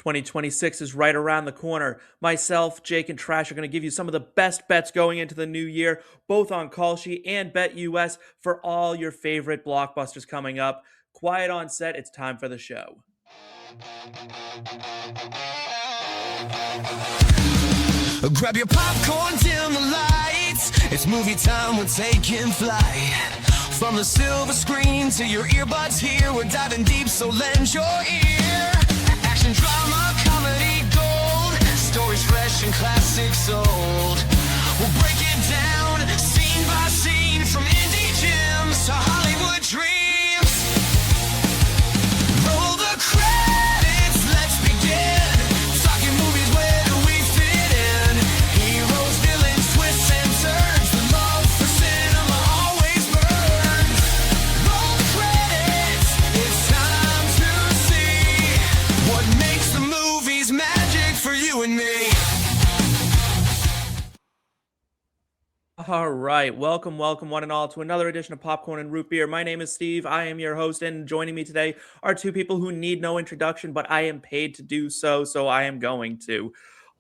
2026 is right around the corner. Myself, Jake, and Trash are going to give you some of the best bets going into the new year, both on Kalshi and BetUS for all your favorite blockbusters coming up. Quiet on set, it's time for the show. Grab your popcorn, dim the lights. It's movie time, we're taking flight. From the silver screen to your earbuds here, we're diving deep, so lend your ear. Action, drama, comedy, gold. Stories fresh and classics old. We'll break it down, scene by scene, from indie gems to Hollywood dreams. Roll the credits, let's begin. Talking movies, where do we fit in? Heroes, villains, twists and turns. The love for cinema always burns. Roll the credits, it's time to see what makes the movies magic for you and me. All right, welcome, one and all to another edition of Popcorn and Root Beer. My name is Steve. I am your host, and joining me today are two people who need no introduction, but I am paid to do so, so I am going to.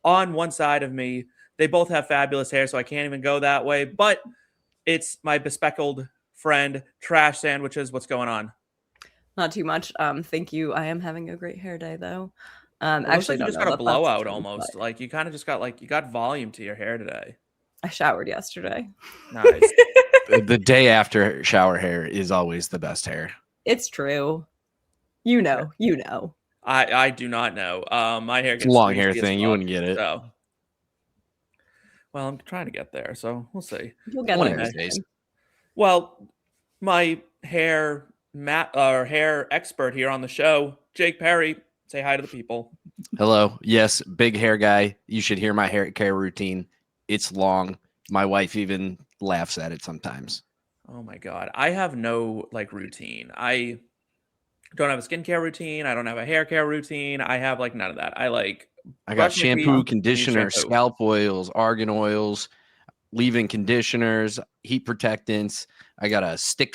On one side of me, they both have fabulous hair, so I can't even go that way, but it's my bespectacled friend, Trash Sandwiches. What's going on? Not too much. Thank you. I am having a great hair day, though. Actually, you just got a blowout almost. But Like you kind of just got you got volume to your hair today. I showered yesterday. Nice. The day after shower hair is always the best hair. It's true. You know. I do not know. My hair gets It's a long hair greasy as thing. You fuck, wouldn't get it. So. Well, I'm trying to get there, so we'll see. You'll get One it. of these days. Well, my hair expert here on the show, Jake Parry, say hi to the people. Hello. Yes, big hair guy. You should hear my hair care routine. It's long. My wife even laughs at it sometimes. Oh my god, I have no routine. I don't have a skincare routine. I don't have a hair care routine. I have none of that. I got brush my shampoo, teeth, conditioner, shampoo. scalp oils, argan oils, leave-in conditioners, heat protectants. I got a sticky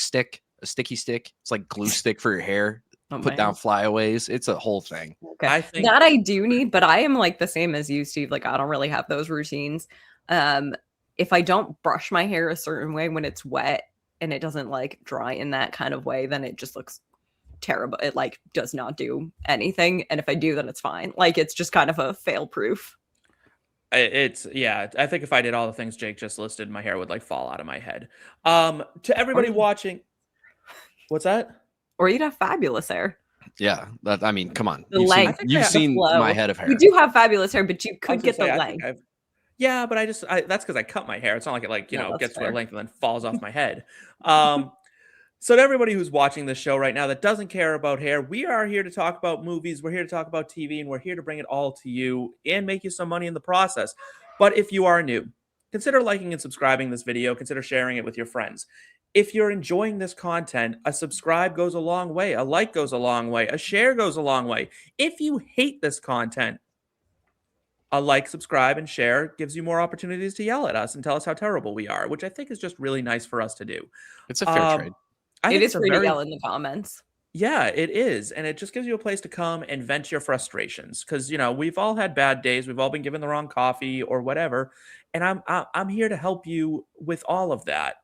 stick. It's like glue stick for your hair. Oh, Put man. down flyaways. It's a whole thing. Okay. I think That I do need, but I am the same as you, Steve. I don't really have those routines. If I don't brush my hair a certain way when it's wet and it doesn't dry in that kind of way, then it just looks terrible. It does not do anything. And if I do, then it's fine. It's just kind of a fail proof. I think if I did all the things Jake just listed, my hair would fall out of my head. To everybody watching, what's that? Or you'd have fabulous hair. Yeah. Come on. The You've seen, length, you've the seen flow. my head of hair. You do have fabulous hair, but you I was could gonna get the say, I length. think Yeah, but that's because I cut my hair. It's not like it No, that's gets to a fair. length and then falls off my head. So to everybody who's watching this show right now that doesn't care about hair, we are here to talk about movies. We're here to talk about TV, and we're here to bring it all to you and make you some money in the process. But if you are new, consider liking and subscribing this video. Consider sharing it with your friends. If you're enjoying this content, a subscribe goes a long way. A like goes a long way. A share goes a long way. If you hate this content, a like, subscribe, and share gives you more opportunities to yell at us and tell us how terrible we are, which I think is just really nice for us to do. It's a fair trade. I It think is it's a free to very- yell in the comments. Yeah, it is. And it just gives you a place to come and vent your frustrations. Because, we've all had bad days. We've all been given the wrong coffee or whatever. And I'm here to help you with all of that.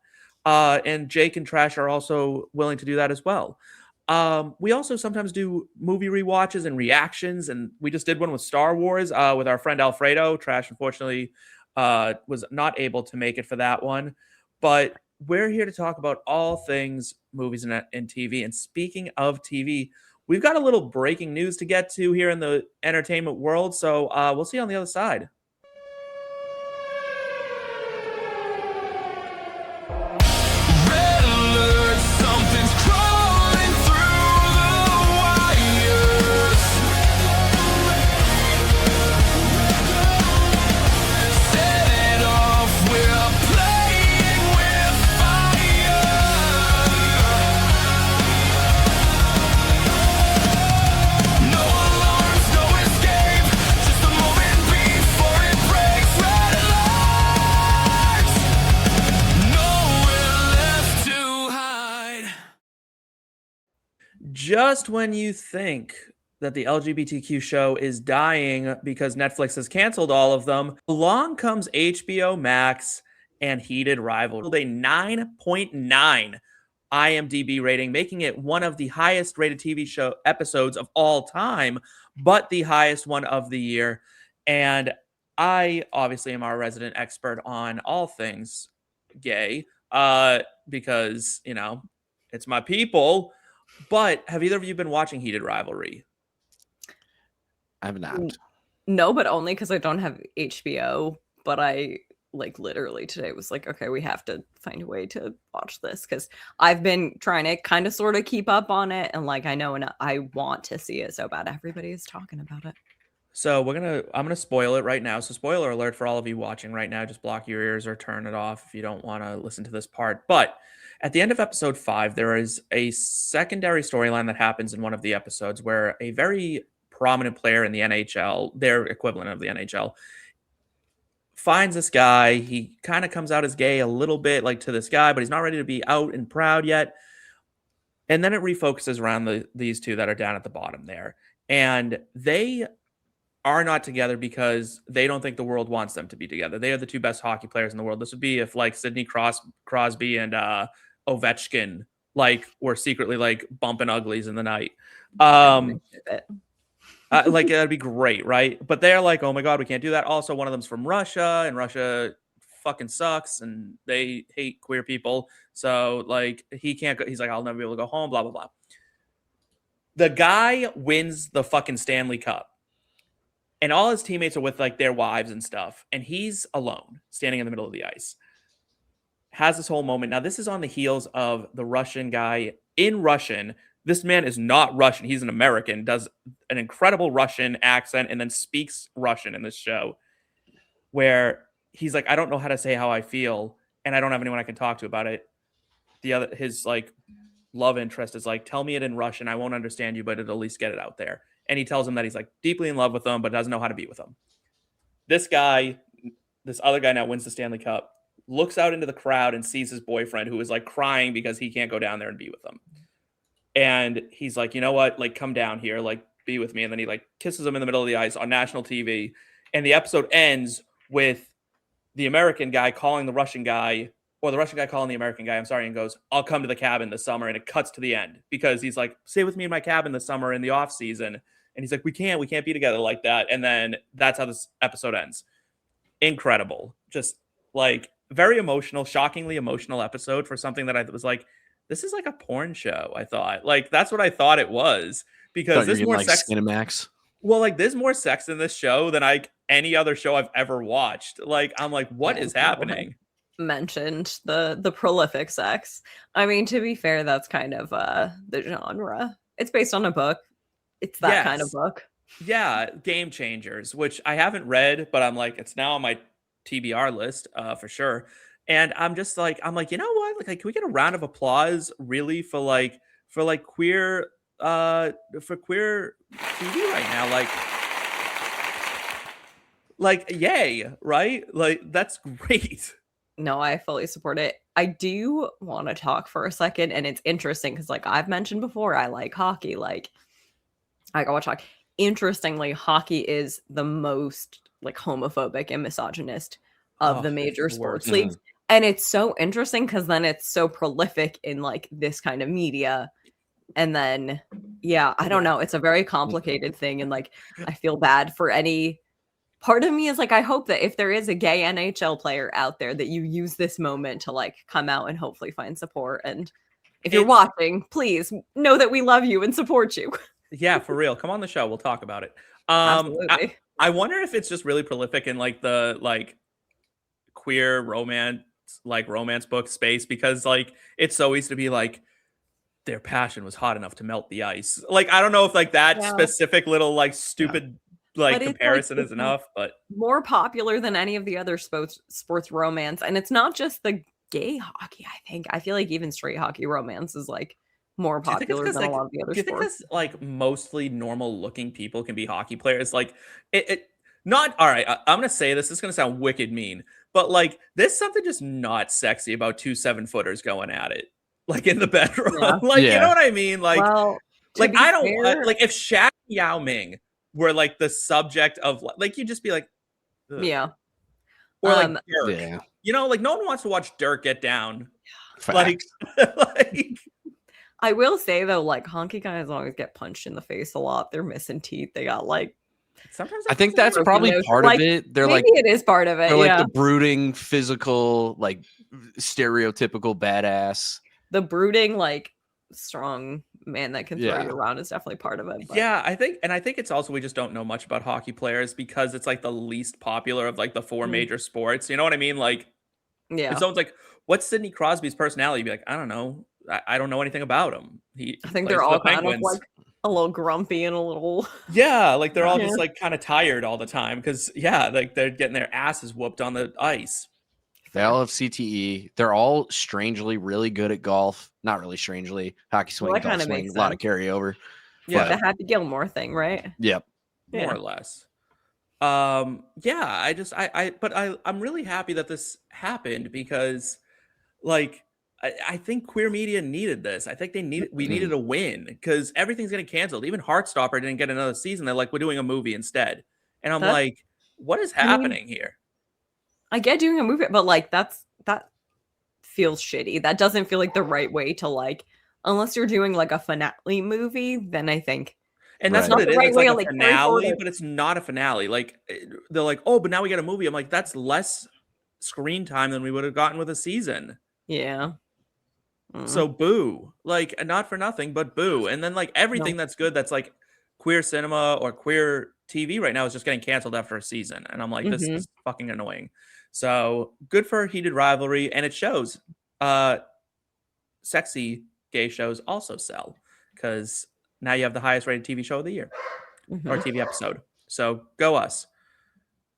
And Jake and Trash are also willing to do that as well. We also sometimes do movie rewatches and reactions. And we just did one with Star Wars with our friend Alfredo. Trash, unfortunately, was not able to make it for that one. But we're here to talk about all things movies and TV. And speaking of TV, we've got a little breaking news to get to here in the entertainment world. So we'll see you on the other side. Red alert, something's crawling through the wires. Set it off, we're playing with fire. No alarms, no escape, just a moment before it breaks. Red alert, nowhere left to hide. Just when you think that the LGBTQ show is dying because Netflix has canceled all of them. Along comes HBO Max and Heated Rivalry, a 9.9 IMDb rating, making it one of the highest rated TV show episodes of all time, but the highest one of the year. And I obviously am our resident expert on all things gay, because, you know, it's my people. But have either of you been watching Heated Rivalry? I have not. No, but only because I don't have HBO. But I like literally today was like, okay, we have to find a way to watch this because I've been trying to kind of sort of keep up on it, and like I know and I want to see it so bad. Everybody is talking about it. So I'm gonna spoil it right now. So spoiler alert for all of you watching right now. Just block your ears or turn it off if you don't want to listen to this part. But at the end of episode 5, there is a secondary storyline that happens in one of the episodes where a very prominent player in the NHL, their equivalent of the NHL, finds this guy. He kind of comes out as gay a little bit, like to this guy, but he's not ready to be out and proud yet. And then it refocuses around these two that are down at the bottom there. And they are not together because they don't think the world wants them to be together. They are the two best hockey players in the world. This would be if like Sidney Crosby and Ovechkin like were secretly like bumping uglies in the night. Like that'd be great, right? But they're like, oh my god, we can't do that. Also, one of them's from Russia, and Russia fucking sucks, and they hate queer people. So like he can't go. He's like, I'll never be able to go home. Blah blah blah. The guy wins the fucking Stanley Cup. And all his teammates are with like their wives and stuff. And he's alone, standing in the middle of the ice. Has this whole moment. Now, this is on the heels of the Russian guy in Russian. This man is not Russian. He's an American, does an incredible Russian accent, and then speaks Russian in this show. Where he's like, I don't know how to say how I feel, and I don't have anyone I can talk to about it. His like love interest is like, tell me it in Russian. I won't understand you, but it'll at least get it out there. And he tells him that he's like deeply in love with him, but doesn't know how to be with him. This other guy now wins the Stanley Cup, looks out into the crowd and sees his boyfriend who is like crying because he can't go down there and be with him. And he's like, you know what? Like, come down here, like be with me. And then he like kisses him in the middle of the ice on national TV. And the episode ends with the American guy calling the Russian guy, or the Russian guy calling the American guy, I'm sorry, and goes, I'll come to the cabin this summer. And it cuts to the end because he's like, stay with me in my cabin this summer in the off season. And he's like, we can't be together like that. And then that's how this episode ends. Incredible. Just like very emotional, shockingly emotional episode for something that I was like, this is like a porn show. I thought like, that's what I thought it was, because there's more like sex. Skinamax. Well, like there's more sex in this show than like any other show I've ever watched. Like, I'm like, what is happening? Mentioned the prolific sex. I mean, to be fair, that's kind of the genre. It's based on a book. It's that kind of book. Yeah, Game Changers, which I haven't read, but I'm like, it's now on my TBR list for sure. And I'm just like, you know what? Like, can we get a round of applause really for queer TV right now? Like yay, right? Like that's great. No, I fully support it. I do want to talk for a second, and it's interesting because like I've mentioned before, I like hockey. Like I go watch hockey. Interestingly, hockey is the most like homophobic and misogynist of the major sports leagues. And it's so interesting because then it's so prolific in like this kind of media. And then, yeah, I don't know. It's a very complicated thing. And like, I feel bad for any part of me is like, I hope that if there is a gay NHL player out there, that you use this moment to like come out and hopefully find support. And if you're watching, please know that we love you and support you. Yeah, for real. Come on the show. We'll talk about it. Absolutely. I wonder if it's just really prolific in like the like queer romance book space, because like it's so easy to be like their passion was hot enough to melt the ice. Like I don't know if like that specific little like stupid like comparison is enough, but more popular than any of the other sports romance. And it's not just the gay hockey. I feel like even straight hockey romance is like more popular than a lot of the other sports. Like mostly normal looking people can be hockey players. Like it not all right. I'm gonna say this is gonna sound wicked mean, but like there's something just not sexy about 2 7-footers going at it, like in the bedroom. You know what I mean? Like, well, like I don't like if Shaq Yao Ming were like the subject of like you'd just be like, ugh. Yeah. Or like Dirk. Yeah. Like no one wants to watch Dirk get down. Like, Facts. like I will say though, like honky guys always get punched in the face a lot. They're missing teeth. They got like sometimes I think that's broken probably nose. part Like, of it. They're maybe like it is part of it. they're like Yeah. the brooding, physical, like stereotypical badass. The brooding, like strong man that can throw Yeah. you around is definitely part of it. But yeah, I think it's also we just don't know much about hockey players because it's like the least popular of like the four major sports. You know what I mean? Like yeah. if someone's like, what's Sidney Crosby's personality? You'd be like, I don't know. I don't know anything about him. I think plays they're for all the kind of Penguins. like a little grumpy and a little Yeah, like they're all Yeah. just like kind of tired all the time because like they're getting their asses whooped on the ice. They all have CTE. They're all strangely really good at golf. Not really strangely. Hockey swing, that golf kinda swing, a makes lot of sense. carryover. Yeah, the Happy Gilmore thing, right? Yep. more Yeah. or less. Yeah, I'm really happy that this happened because like I think queer media needed this. I think we needed a win because everything's getting canceled. Even Heartstopper didn't get another season. They're like, we're doing a movie instead. And I'm That- like, what is I mean, happening here? I get doing a movie, but like that feels shitty. That doesn't feel like the right way to like, unless you're doing like a finale movie, then I think. And that's Right. what it is. Right It's way like to, a like, carry forward finale, it. but it's not a finale. Like they're like, oh, but now we get a movie. I'm like, that's less screen time than we would have gotten with a season. Yeah. So boo. Like not for nothing, but boo. And then like everything that's good that's like queer cinema or queer TV right now is just getting canceled after a season. And I'm like, this is fucking annoying. So good for Heated Rivalry. And it shows sexy gay shows also sell because now you have the highest rated TV show of the year or TV episode. So go us.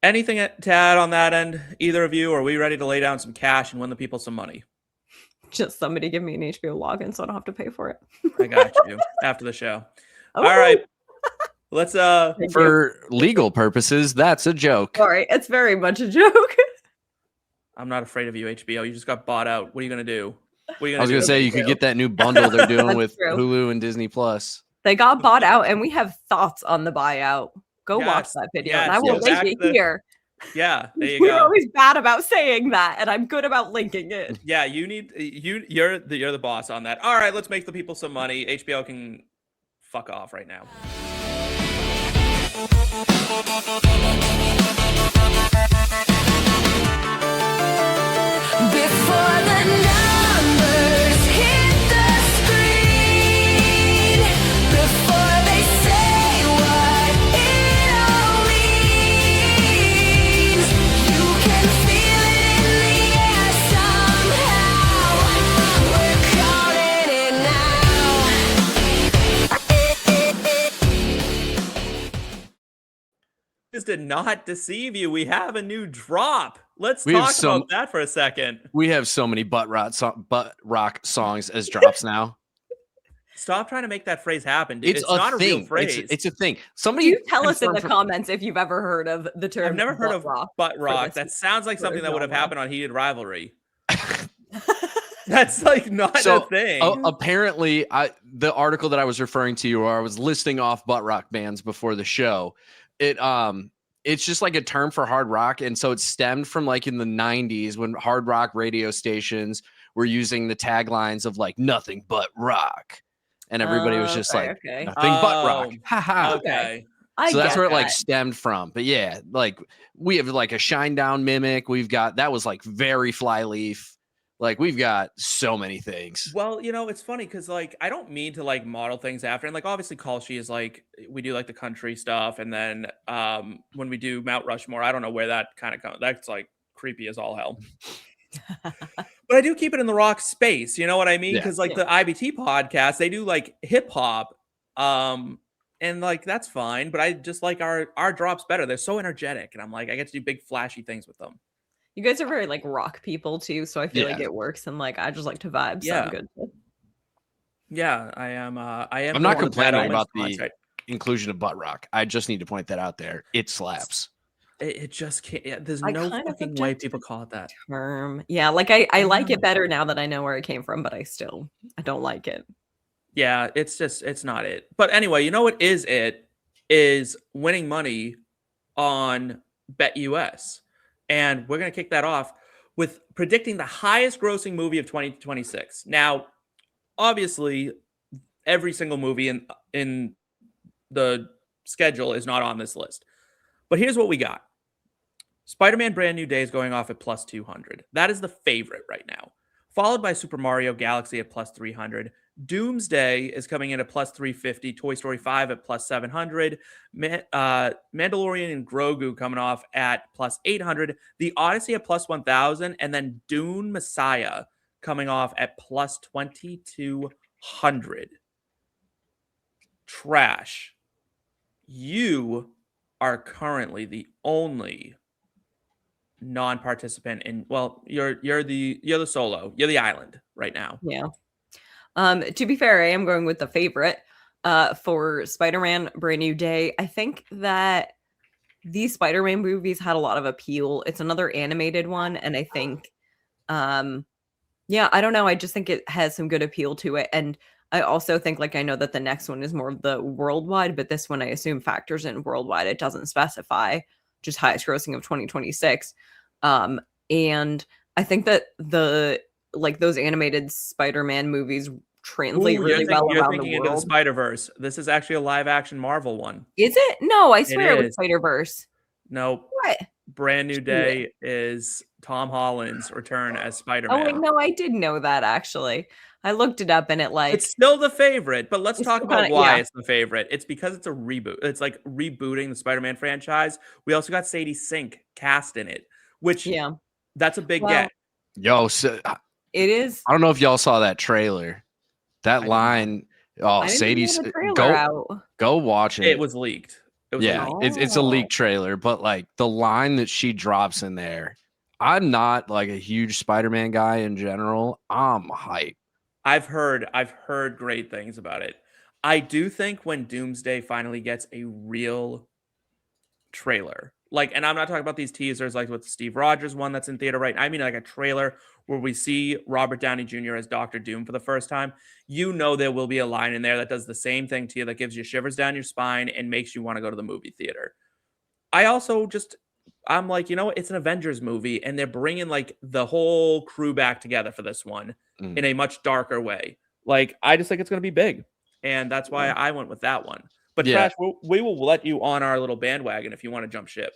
Anything to add on that end, either of you? Or are we ready to lay down some cash and win the people some money? Just somebody give me an HBO login so I don't have to pay for it. I got you after the show. Oh, All right. Let's thank you. For legal purposes, that's a joke. Sorry, it's very much a joke. I'm not afraid of you, HBO. You just got bought out. What are you gonna do? What are you I was gonna gonna do? say you could get that new bundle they're doing That's with true. Hulu and Disney Plus. They got bought out, and we have thoughts on the buyout. Go watch Yes, that video, yes, and I will yes. link Back it the- here. Yeah, there you We're go. always bad about saying that, and I'm good about linking it. Yeah, you're the boss on that. All right, let's make the people some money. HBO can fuck off right now. Before the numbers hit the screen, before they say what it all means, you can feel it in the air somehow. We're calling it now. This did not deceive you. We have a new drop. Let's We have talk some- about that for a second. We have so many butt rock songs as drops now. Stop trying to make that phrase happen, dude. It's It's a not a thing. real phrase. It's a thing. Somebody You tell us in confirm the from- comments if you've ever heard of the term. I've never heard butt of rock. butt rock. this- That sounds like for something that would have genre. happened on Heated Rivalry. That's like not So, a thing. apparently, the article that I was referring to, where I was listing off butt rock bands before the show, it's just like a term for hard rock, and so it stemmed from like in the 90s when hard rock radio stations were using the taglines of like nothing but rock, and everybody was just like okay. nothing but rock. Oh, Ha ha. okay. I So that's get where it like that. stemmed from. But yeah, like we have like a Shinedown mimic. We've got that was like very Flyleaf. Like we've got so many things. Well, it's funny because like I don't mean to like model things after, and like obviously Kalshi is like we do like the country stuff, and then when we do Mount Rushmore, I don't know where that kind of comes. That's like creepy as all hell. But I do keep it in the rock space. You know what I mean? Yeah. Because like the IBT podcast, they do like hip hop, and like that's fine. But I just like our drops better. They're so energetic, and I'm like I get to do big flashy things with them. You guys are very like rock people too, so I feel like Yeah. it works, and like I just like to vibe. So Yeah. I'm good. Yeah, I am. I'm not one of Bad complaining Omens about fans, the right? inclusion of butt rock. I just need to point that out there. It slaps. It just can't. Yeah, there's I no kind of fucking way object to people call it that. Term, yeah, like I like it better now that I know where it came from, but I don't like it. Yeah, it's not it. But anyway, you know what is it? is winning money on BetUS. And we're going to kick that off with predicting the highest grossing movie of 2026. Now, obviously, every single movie in the schedule is not on this list. But here's what we got. Spider-Man Brand New Day is going off at plus 200. That is the favorite right now. Followed by Super Mario Galaxy at plus 300. Doomsday is coming in at plus 350. Toy Story 5 at plus 700. Mandalorian and Grogu coming off at plus 800. The Odyssey at plus 1000. And then Dune Messiah coming off at plus 2200. Trash. You are currently the only non-participant in, well, you're the solo, you're the island right now. Yeah. To be fair, I am going with the favorite for Spider-Man Brand New Day. I think that these Spider-Man movies had a lot of appeal. It's another animated one, and I think yeah, I don't know, I just think it has some good appeal to it. And I also think, like, I know that the next one is more of the worldwide, but this one I assume factors in worldwide. It doesn't specify, just highest grossing of 2026. And I think that those animated Spider-Man movies translate really well you're around thinking the into the world. Spider-Verse. This is actually a live action Marvel one. Is it? No, I swear it was is. Spider-Verse. Nope. What? Brand New Day is Tom Holland's return as Spider-Man. Oh wait, no, I did know that actually. I looked it up and it's still the favorite, but let's It's talk still about kinda- why yeah. it's the favorite. It's because it's a reboot. It's like rebooting the Spider-Man franchise. We also got Sadie Sink cast in it, which Yeah. that's a big Well, get. Yo, so, It is. I don't know if y'all saw that trailer. That I line, oh, I didn't Sadie's know the trailer out. go watch it. It was leaked. It was Yeah, leaked. it's a leak trailer, but like the line that she drops in there, I'm not like a huge Spider-Man guy in general. I'm hype. I've heard great things about it. I do think when Doomsday finally gets a real trailer, like, and I'm not talking about these teasers like with the Steve Rogers one that's in theater right now. I mean like a trailer where we see Robert Downey Jr. as Dr. Doom for the first time. You know there will be a line in there that does the same thing to you, that gives you shivers down your spine and makes you want to go to the movie theater. I'm like, it's an Avengers movie, and they're bringing like the whole crew back together for this one in a much darker way. Like, I just think it's going to be big, and that's why I went with that one. But Yeah. Trash, we will let you on our little bandwagon if you want to jump ship.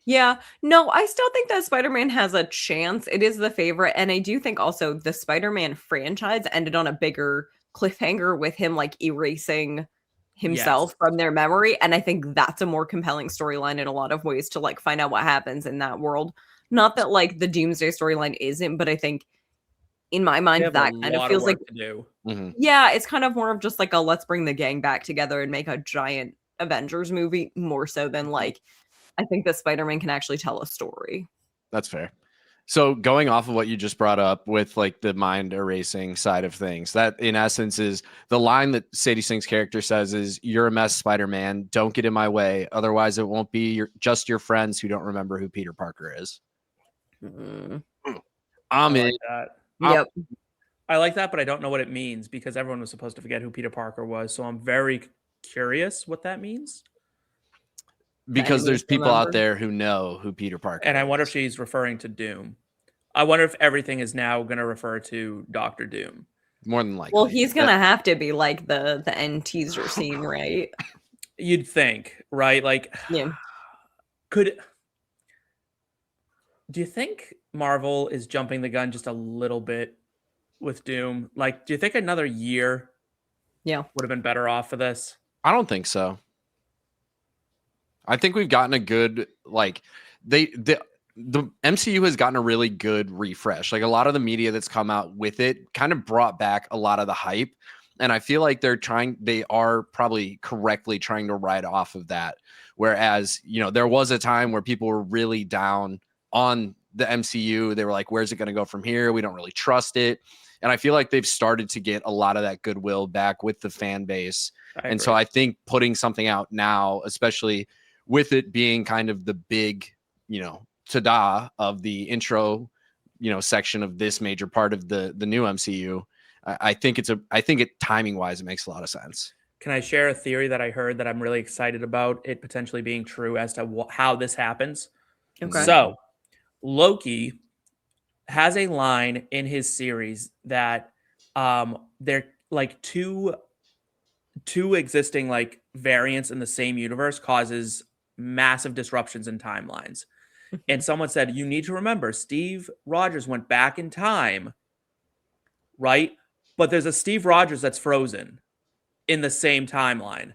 Yeah. No, I still think that Spider-Man has a chance. It is the favorite. And I do think also the Spider-Man franchise ended on a bigger cliffhanger with him like erasing himself from their memory. And I think that's a more compelling storyline in a lot of ways to like find out what happens in that world. Not that like the Doomsday storyline isn't, but I think in my mind that kind of feels like to do. Yeah, it's kind of more of just like a let's bring the gang back together and make a giant Avengers movie more so than like I think that Spider-Man can actually tell a story. That's fair. So going off of what you just brought up with like the mind erasing side of things, that in essence is the line that Sadie Sink's character says is, "You're a mess, Spider-Man. Don't get in my way. Otherwise it won't be just your friends who don't remember who Peter Parker is." I'm in. Yep. I like that, but I don't know what it means because everyone was supposed to forget who Peter Parker was. So I'm very curious what that means. Because there's people out there who know who Peter Parker is. And I wonder if she's referring to Doom. I wonder if everything is now going to refer to Dr. Doom. More than likely. Well, he's going to have to be like the end teaser scene, right? You'd think, right? Like, yeah. Do you think Marvel is jumping the gun just a little bit with Doom? Like, do you think another year would have been better off for this? I don't think so. I think we've gotten a good, like, the MCU has gotten a really good refresh. Like, a lot of the media that's come out with it kind of brought back a lot of the hype. And I feel like they are probably correctly trying to ride off of that. Whereas, there was a time where people were really down on the MCU. They were like, where's it going to go from here? We don't really trust it. And I feel like they've started to get a lot of that goodwill back with the fan base. And so I think putting something out now, especially with it being kind of the big, ta-da of the intro, section of this major part of the new MCU, I think it timing wise, it makes a lot of sense. Can I share a theory that I heard that I'm really excited about it potentially being true as to how this happens? Okay. So, Loki has a line in his series that they're like two existing like variants in the same universe causes massive disruptions in timelines. And Mhm. someone said, you need to remember Steve Rogers went back in time, right? But there's a Steve Rogers that's frozen in the same timeline.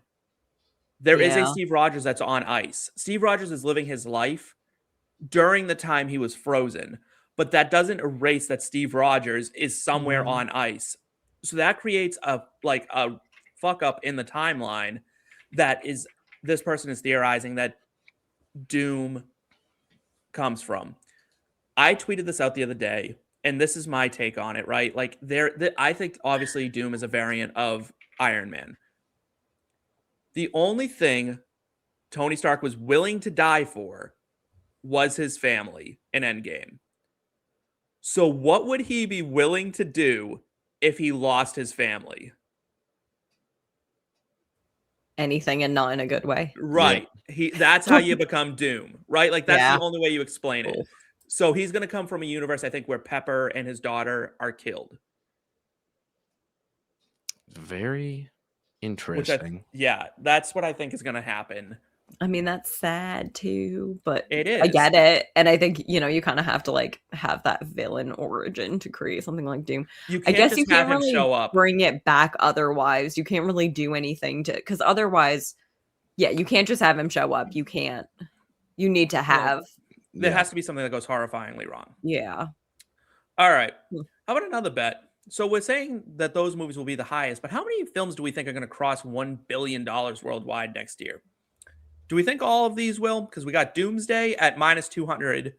There is a Yeah. Steve Rogers that's on ice. Steve Rogers is living his life during the time he was frozen, but that doesn't erase that Steve Rogers is somewhere Mm. on ice. So that creates a fuck up in the timeline that is this person is theorizing that Doom comes from. I tweeted this out the other day, and this is my take on it, right? Like I think obviously Doom is a variant of Iron Man. The only thing Tony Stark was willing to die for was his family in Endgame. So what would he be willing to do if he lost his family? Anything and not in a good way. Right. That's how you become Doom, right? Like that's the Yeah. only way you explain it. Cool. So he's going to come from a universe I think where Pepper and his daughter are killed. Very Which interesting. that's what I think is going to happen. I mean, that's sad too, but It I is. get it. And I think, you kind of have to like have that villain origin to create something like Doom. You I can't guess just you have can't him really show up. bring it back otherwise. You can't really do anything because otherwise, yeah, you can't just have him show up. You can't. You need to have, There Yeah. has to be something that goes horrifyingly wrong. yeah. All right. Hmm. How about another bet? So we're saying that those movies will be the highest, but how many films do we think are going to cross $1 billion worldwide next year? Do we think all of these will? Because we got Doomsday at minus 200.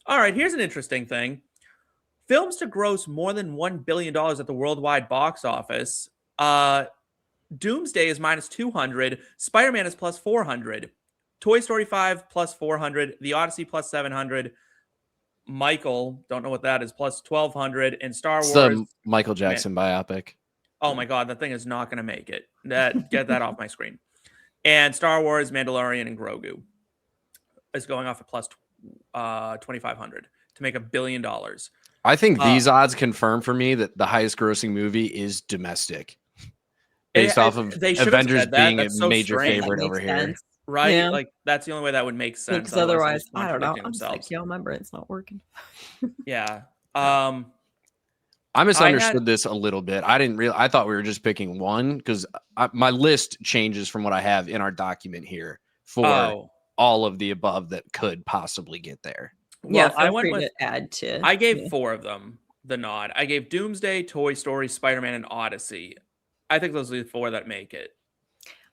All right, here's an interesting thing. Films to gross more than $1 billion at the worldwide box office. Doomsday is minus 200. Spider-Man is plus 400. Toy Story 5 plus 400. The Odyssey plus 700. Michael, don't know what that is, plus 1,200. And Star It's Wars. the Michael Jackson biopic. Oh my God, that thing is not going to make it. Get that off my screen. And Star Wars, Mandalorian, and Grogu is going off at plus 2,500 to make $1 billion. I think these odds confirm for me that the highest grossing movie is domestic, based off of they should have Avengers said that. being That's a so major strange. favorite That over makes here. sense. Right? Yeah. Like that's the only way that would make sense. Because otherwise, they're I don't know. contradicting I'm just themselves. like, yo, my brain's not working. Yeah. I misunderstood this a little bit. I thought we were just picking one because my list changes from what I have in our document here for all of the above that could possibly get there. Yeah, Well, I feel went free with. to add to. I gave yeah. 4 of them the nod. I gave Doomsday, Toy Story, Spider-Man, and Odyssey. I think those are the 4 that make it.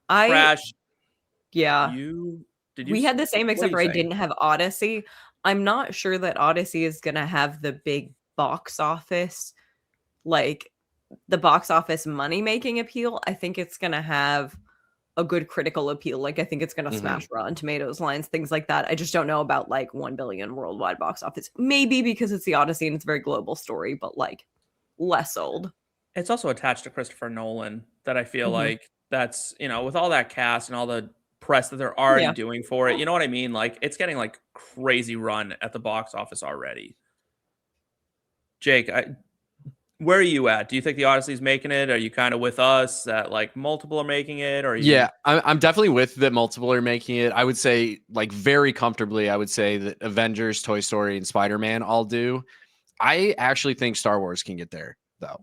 Crash. Yeah. Did you? We had the same, what except are for I you saying? didn't have Odyssey. I'm not sure that Odyssey is going to have the big box office, like the box office money making appeal. I think it's going to have a good critical appeal. Like, I think it's going to smash Rotten Tomatoes lines, things like that. I just don't know about like 1 billion worldwide box office. Maybe because it's the Odyssey and it's a very global story, but like less sold. It's also attached to Christopher Nolan that I feel like that's, with all that cast and all the press that they're already doing for it. You know what I mean? Like it's getting like crazy run at the box office already. Jake, where are you at? Do you think the Odyssey's making it? Are you kind of with us that like multiple are making it? Or are you... Yeah, I'm definitely with that multiple are making it. I would say like very comfortably, I would say that Avengers, Toy Story, and Spider-Man all do. I actually think Star Wars can get there though.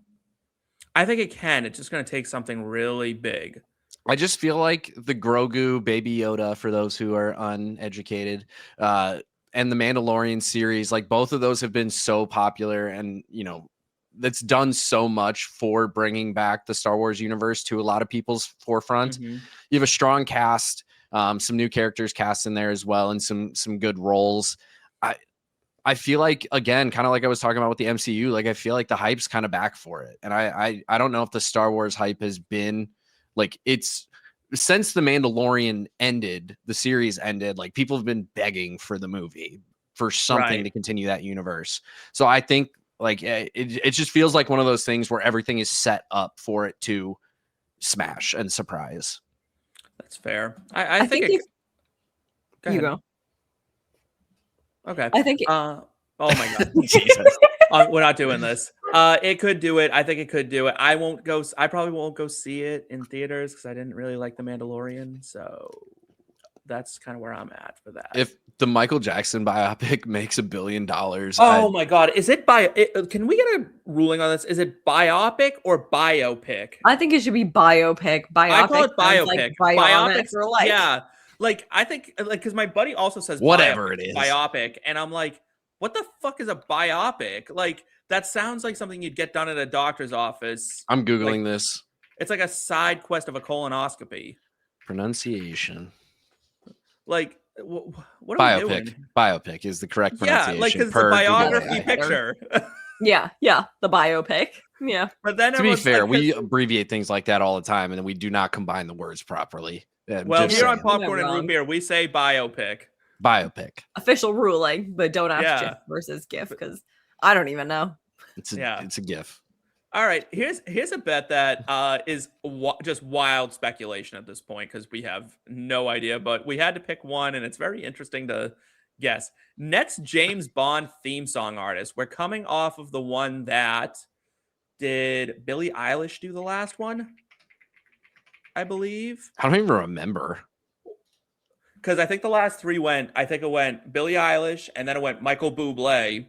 I think it can. It's just going to take something really big. I just feel like the Grogu, Baby Yoda, for those who are uneducated, and the Mandalorian series, like both of those have been so popular and, that's done so much for bringing back the Star Wars universe to a lot of people's forefront. You have a strong cast, some new characters cast in there as well, and some good roles. I feel like, again, kind of like I was talking about with the MCU, like I feel like the hype's kind of back for it. And I don't know if the Star Wars hype has been like it's since the Mandalorian ended, the series ended, like people have been begging for the movie for something to continue that universe. So I think like it just feels like one of those things where everything is set up for it to smash and surprise. That's fair. I think if go you ahead. go. Okay. I think oh my god. Jesus. We're not doing this. It could do it. I think it could do it. I probably won't go see it in theaters because I didn't really like The Mandalorian. So that's kind of where I'm at for that. If the Michael Jackson biopic makes $1 billion, oh my god, is it can we get a ruling on this? Is it biopic or biopic? I think it should be biopic. Biopic. I call it sounds biopic. Like biopic or like yeah. Like I think because my buddy also says whatever biopic, it is, biopic, and I'm like, what the fuck is a biopic? Like that sounds like something you'd get done at a doctor's office. I'm googling like, this. It's like a side quest of a colonoscopy. Pronunciation. Like what are we doing? Biopic is the correct pronunciation. Yeah, like because it's a biography picture. yeah, the biopic. Yeah. But then to be fair, we abbreviate things like that all the time, and then we do not combine the words properly. Well, here on Popcorn and Root Beer, we say biopic. Biopic. Official ruling, but don't ask GIF versus GIF because I don't even know. It's a GIF. All right, here's a bet that is just wild speculation at this point because we have no idea, but we had to pick one, and it's very interesting to guess. Next James Bond theme song artist. We're coming off of the one that did Billie Eilish do the last one, I believe. I don't even remember. Because I think the last three it went Billie Eilish, and then it went Michael Bublé,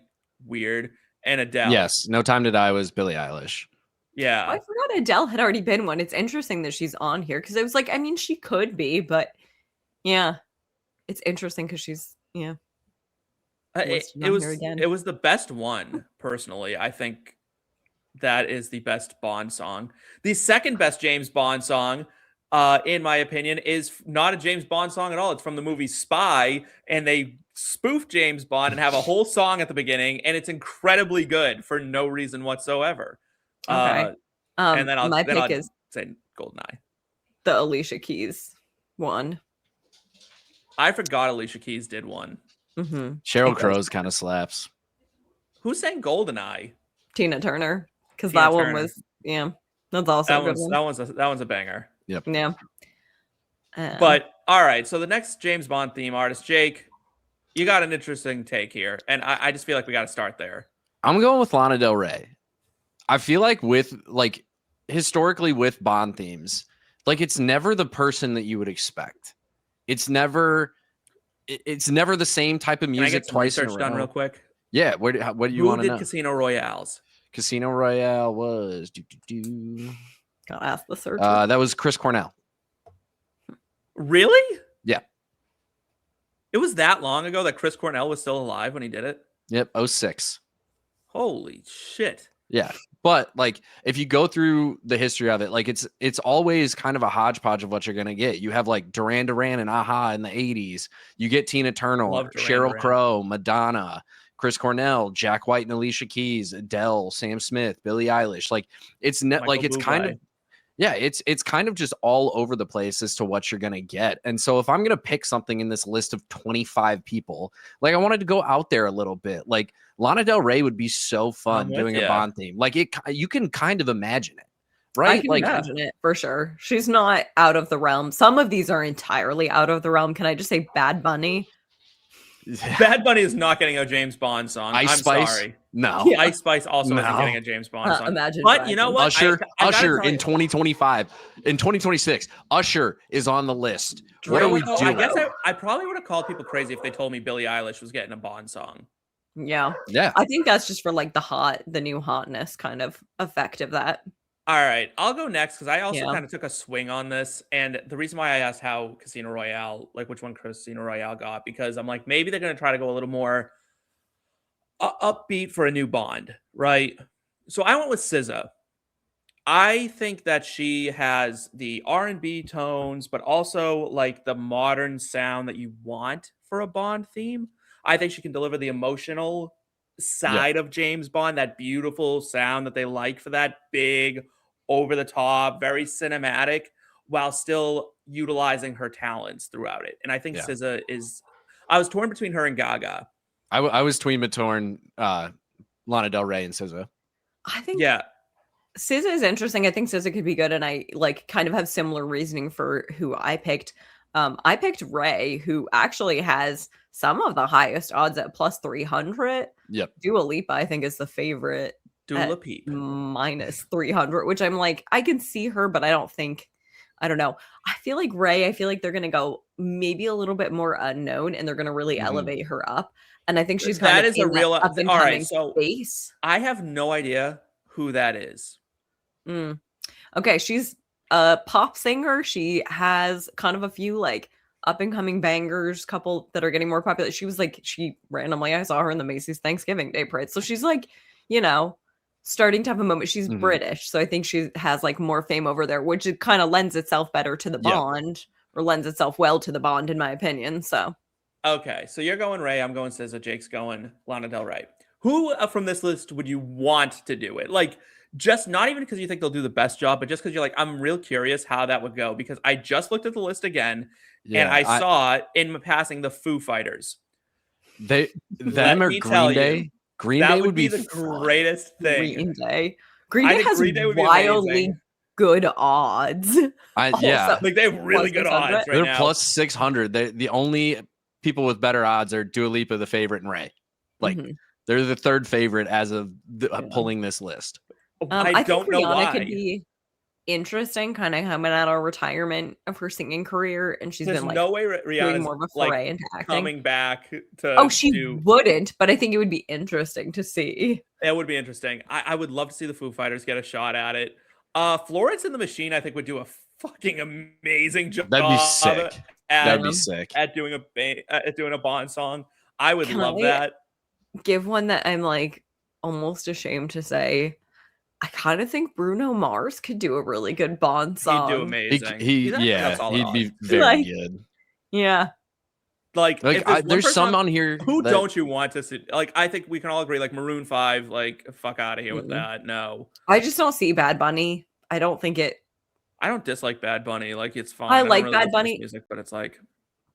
weird, and Adele. Yes, No Time to Die was Billie Eilish. Yeah. I forgot Adele had already been one. It's interesting that she's on here because it was like, I mean, she could be, but yeah, it's interesting because she's, yeah. It was the best one, personally. I think that is the best Bond song. The second best James Bond song, in my opinion, is not a James Bond song at all. It's from the movie Spy, and they spoof James Bond and have a whole song at the beginning, and it's incredibly good for no reason whatsoever. Okay. And then my pick is say Goldeneye. The Alicia Keys one. I forgot Alicia Keys did one. Mm-hmm. Sheryl Crow's kind of slaps. Who sang Goldeneye? Tina Turner, because that one was that's also a good one. That one's a banger. Yep. Yeah. But all right, so the next James Bond theme artist, Jake, you got an interesting take here, and I just feel like we got to start there. I'm going with Lana Del Rey. I feel like historically with Bond themes, like it's never the person that you would expect. It's never the same type of music. Can I get some twice research done real quick? Yeah. What do you want to know? Who did Casino Royales? Casino Royale was Gotta ask the search. that was Chris Cornell. Really? Yeah. It was that long ago that Chris Cornell was still alive when he did it? Yep, 06. Holy shit. Yeah. But like if you go through the history of it, like it's always kind of a hodgepodge of what you're gonna get. You have like Duran Duran and Aha in the 80s. You get Tina Turner, Sheryl Crow, Madonna, Chris Cornell, Jack White and Alicia Keys, Adele, Sam Smith, Billie Eilish. Like it's kind of it's kind of just all over the place as to what you're going to get. And so if I'm going to pick something in this list of 25 people, like I wanted to go out there a little bit. Like Lana Del Rey would be so fun doing a Bond theme. Like you can kind of imagine it, right? I can imagine it for sure. She's not out of the realm. Some of these are entirely out of the realm. Can I just say Bad Bunny? Bad Bunny is not getting a James Bond song. I'm sorry. No. Yeah. Ice Spice also isn't getting a James Bond song. Imagine. But you know what? Usher in 2025, in 2026, Usher is on the list. What are we doing? I guess I probably would have called people crazy if they told me Billie Eilish was getting a Bond song. Yeah. Yeah. I think that's just for like the new hotness kind of effect of that. All right, I'll go next because I also kind of took a swing on this. And the reason why I asked how Casino Royale, like which one Casino Royale got, because I'm like, maybe they're going to try to go a little more upbeat for a new Bond, right? So I went with SZA. I think that she has the R&B tones, but also like the modern sound that you want for a Bond theme. I think she can deliver the emotional side of James Bond, that beautiful sound that they like for that big, over the top, very cinematic, while still utilizing her talents throughout it. And I think SZA is. I was torn between her and Gaga. I was between Lana Del Rey and SZA. I think. Yeah. SZA is interesting. I think SZA could be good, and I like kind of have similar reasoning for who I picked. I picked Ray, who actually has some of the highest odds at plus 300. Yep. Dua Lipa, I think, is the favorite Dula at Peep. minus 300, which I'm like, I can see her, but I don't know. I feel like Ray, I feel like they're going to go maybe a little bit more unknown and they're going to really elevate her up. And I think she's kind That of is a in that real. up and All right, coming so space. I have no idea who that is. Okay, she's a pop singer. She has kind of a few like up and coming bangers, couple that are getting more popular. She randomly, I saw her in the Macy's Thanksgiving Day Parade. So she's like, starting to have a moment. She's British. So I think she has like more fame over there, which it kind of lends itself better to the Bond, or lends itself well to the Bond, in my opinion. So okay, so you're going Ray, I'm going SZA, Jake's going Lana Del Rey. Who from this list would you want to do it? Like, just not even because you think they'll do the best job, but just because you're like, I'm real curious how that would go. Because I just looked at the list again, and I saw in passing the Foo Fighters. Them or Green Day? Green Day would be the greatest thing. Green Day. Green Day has wildly good odds. Like they have really good odds right They're now. plus 600. The only people with better odds are Dua Lipa, the favorite, and Ray. Like they're the third favorite as of pulling this list. I don't know Rihanna why. could be interesting, kind of coming out of retirement of her singing career, and she's been like no way Rihanna's more of a foray into acting. Coming back to. She wouldn't, but I think it would be interesting to see. It would be interesting. I would love to see the Foo Fighters get a shot at it. Florence and the Machine, I think, would do a fucking amazing job. That'd be sick. That'd be sick at doing a Bond song. I would love that. Give one that I'm like almost ashamed to say. I kind of think Bruno Mars could do a really good Bond song. He'd do amazing. He'd be very good. Yeah. Like there's some on here. Who don't you want to see? Like, I think we can all agree, like Maroon 5, like fuck out of here with that. No. I just don't see Bad Bunny. I don't dislike Bad Bunny. Like, it's fine. I like Bad Bunny music, but it's like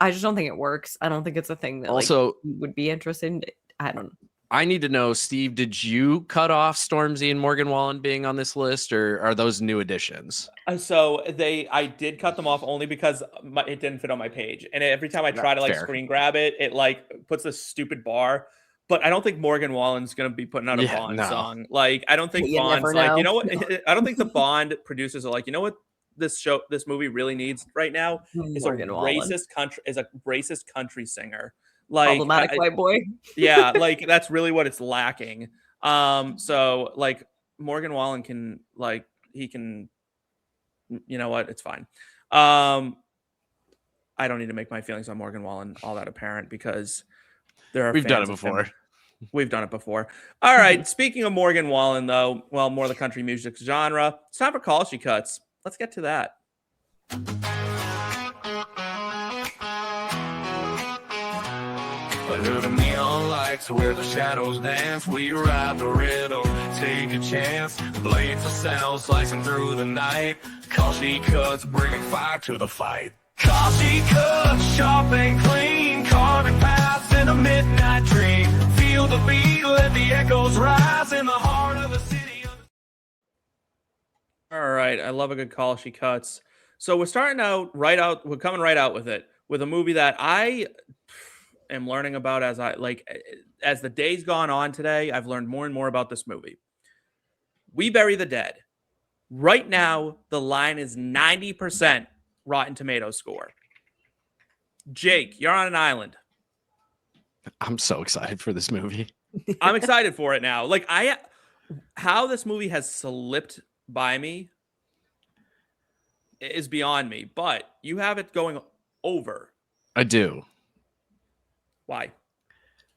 I just don't think it works. I don't think it's a thing that also would be interested in. I don't know. I need to know, Steve, did you cut off Stormzy and Morgan Wallen being on this list, or are those new additions? So I did cut them off only because it didn't fit on my page. And every time I try to screen grab it, it like puts a stupid bar. But I don't think Morgan Wallen's going to be putting out a Bond song. Like, I don't think Bond's like, you know what? I don't think the Bond producers are like, you know what? This movie really needs right now is a racist country singer. Like problematic white boy. Yeah, like that's really what it's lacking. So like Morgan Wallen can he can, you know what? It's fine. I don't need to make my feelings on Morgan Wallen all that apparent because we've done it before. We've done it before. All right. Speaking of Morgan Wallen, though, well, more the country music genre. It's time for Kalshi cuts. Let's get to that. Under the neon lights where the shadows dance, we ride the rhythm, take a chance, blade for sound, slicing through the night. Kalshi cuts, bringing fire to the fight. Kalshi cuts, sharp and clean, carving paths in a midnight dream. Feel the beat, let the echoes rise in the heart of the city. All right, I love a good Kalshi cuts. So we're coming right out with it, with a movie that I am learning about as the days gone on today. I've learned more and more about this movie. We Bury the Dead. Right now, the line is 90% Rotten Tomatoes score. Jake, you're on an island. I'm so excited for this movie. I'm excited for it now. Like how this movie has slipped by me is beyond me, but you have it going over. I do. Why?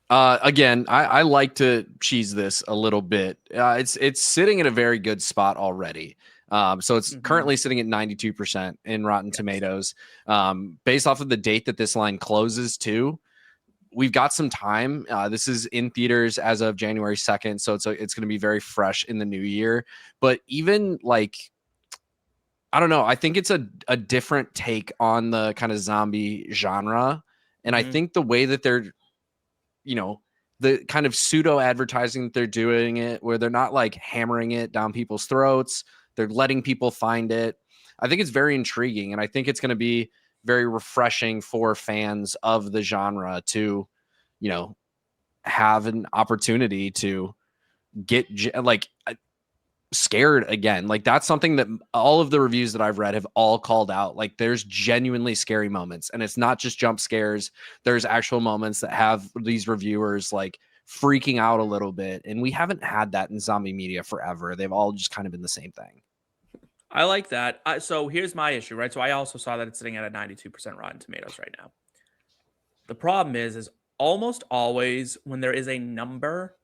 Again, I like to cheese this a little bit. It's sitting in a very good spot already. So it's currently sitting at 92% in Rotten Tomatoes. Based off of the date that this line closes to, we've got some time. This is in theaters as of January 2nd. So it's going to be very fresh in the new year. But even I don't know. I think it's a different take on the kind of zombie genre. And I think the way that they're, the kind of pseudo advertising that they're doing it, where they're not like hammering it down people's throats. They're letting people find it. I think it's very intriguing, and I think it's going to be very refreshing for fans of the genre to, you know, have an opportunity to get like scared again. Like that's something that all of the reviews that I've read have all called out. Like there's genuinely scary moments, and it's not just jump scares. There's actual moments that have these reviewers like freaking out a little bit, and we haven't had that in zombie media forever. They've all just kind of been the same thing. I like that. So here's my issue, right? So I also saw that it's sitting at a 92% Rotten Tomatoes right now. The problem is almost always when there is a number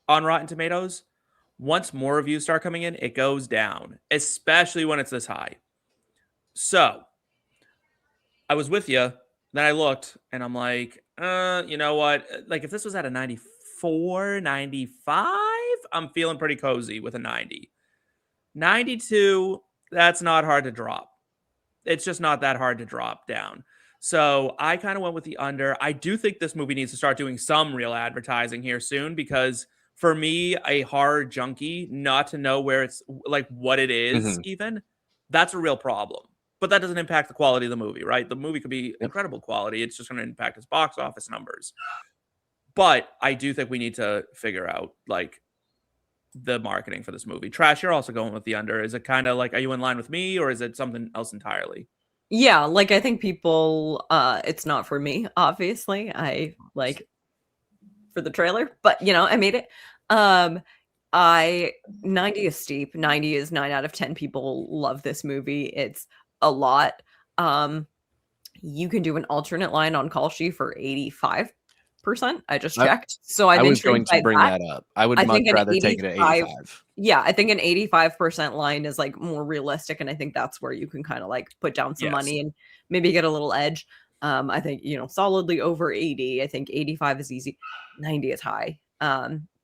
on Rotten Tomatoes, once more reviews start coming in, it goes down, especially when it's this high. So I was with you, then I looked, and I'm like, you know what? Like if this was at a 94, 95, I'm feeling pretty cozy with a 90. 92, that's not hard to drop. It's just not that hard to drop down. So I kind of went with the under. I do think this movie needs to start doing some real advertising here soon, because for me, a horror junkie, not to know where it's like what it is, even, that's a real problem. But that doesn't impact the quality of the movie, right? The movie could be incredible quality. It's just going to impact its box office numbers. But I do think we need to figure out like the marketing for this movie. Trash, you're also going with the under. Is it kind of like, are you in line with me, or is it something else entirely? Yeah, like I think people it's not for me, obviously. I like for the trailer, but you know, I made it. 90 is steep. 90 is 9 out of 10 people love this movie. It's a lot. You can do an alternate line on Kalshi for 85%. I just checked. So I was going to bring that up. I would much rather take it at 85. Yeah, I think an 85% line is like more realistic, and I think that's where you can kind of like put down some money and maybe get a little edge. I think, you know, solidly over 80. I think 85 is easy. 90 is high.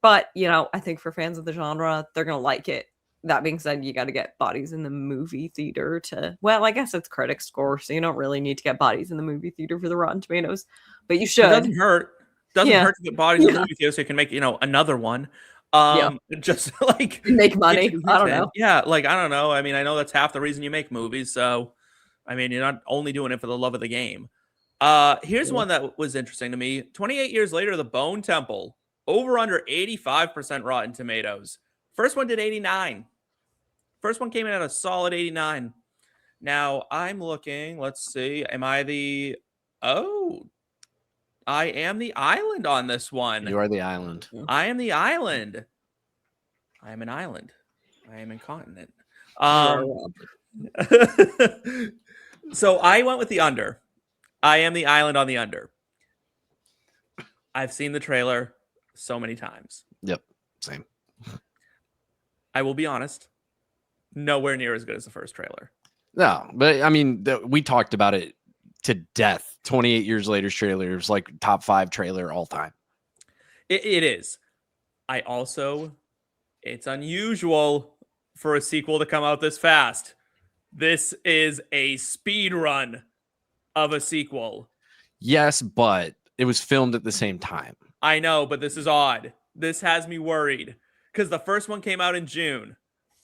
But you know, I think for fans of the genre, they're gonna like it. That being said, you got to get bodies in the movie theater to, well, I guess it's critic score, so you don't really need to get bodies in the movie theater for the Rotten Tomatoes, but you should. It doesn't hurt. Doesn't hurt to get bodies in the movie theater so you can make, you know, another one. Just like make money. I don't know. Yeah, like I don't know. I mean, I know that's half the reason you make movies. So, I mean, you're not only doing it for the love of the game. Here's one that was interesting to me. 28 years later, The Bone Temple, over under 85% Rotten Tomatoes. First one did 89. First one came in at a solid 89. Now I'm looking. Let's see. Am I the? Oh, I am the island on this one. You are the island. I am the island. I am an island. I am incontinent. So I went with the under. I am the island on the under. I've seen the trailer so many times. Yep. Same. I will be honest. Nowhere near as good as the first trailer. No, but I mean, we talked about it to death. 28 years later's trailer is like top 5 trailer all time. It is. I also, it's unusual for a sequel to come out this fast. This is a speed run of a sequel. Yes, but it was filmed at the same time. I know, but this is odd. This has me worried because the first one came out in June,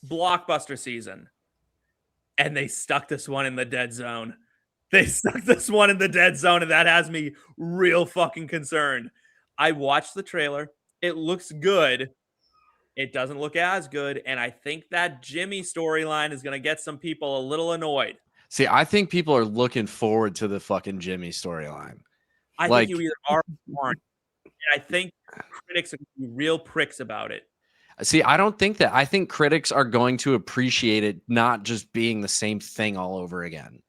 blockbuster season, and they stuck this one in the dead zone. They stuck this one in the dead zone, and that has me real fucking concerned. I watched the trailer. It looks good. It doesn't look as good, and I think that Jimmy storyline is going to get some people a little annoyed. See, I think people are looking forward to the fucking Jimmy storyline. I think you either are or aren't. And I think critics are going to be real pricks about it. See, I don't think that. I think critics are going to appreciate it not just being the same thing all over again.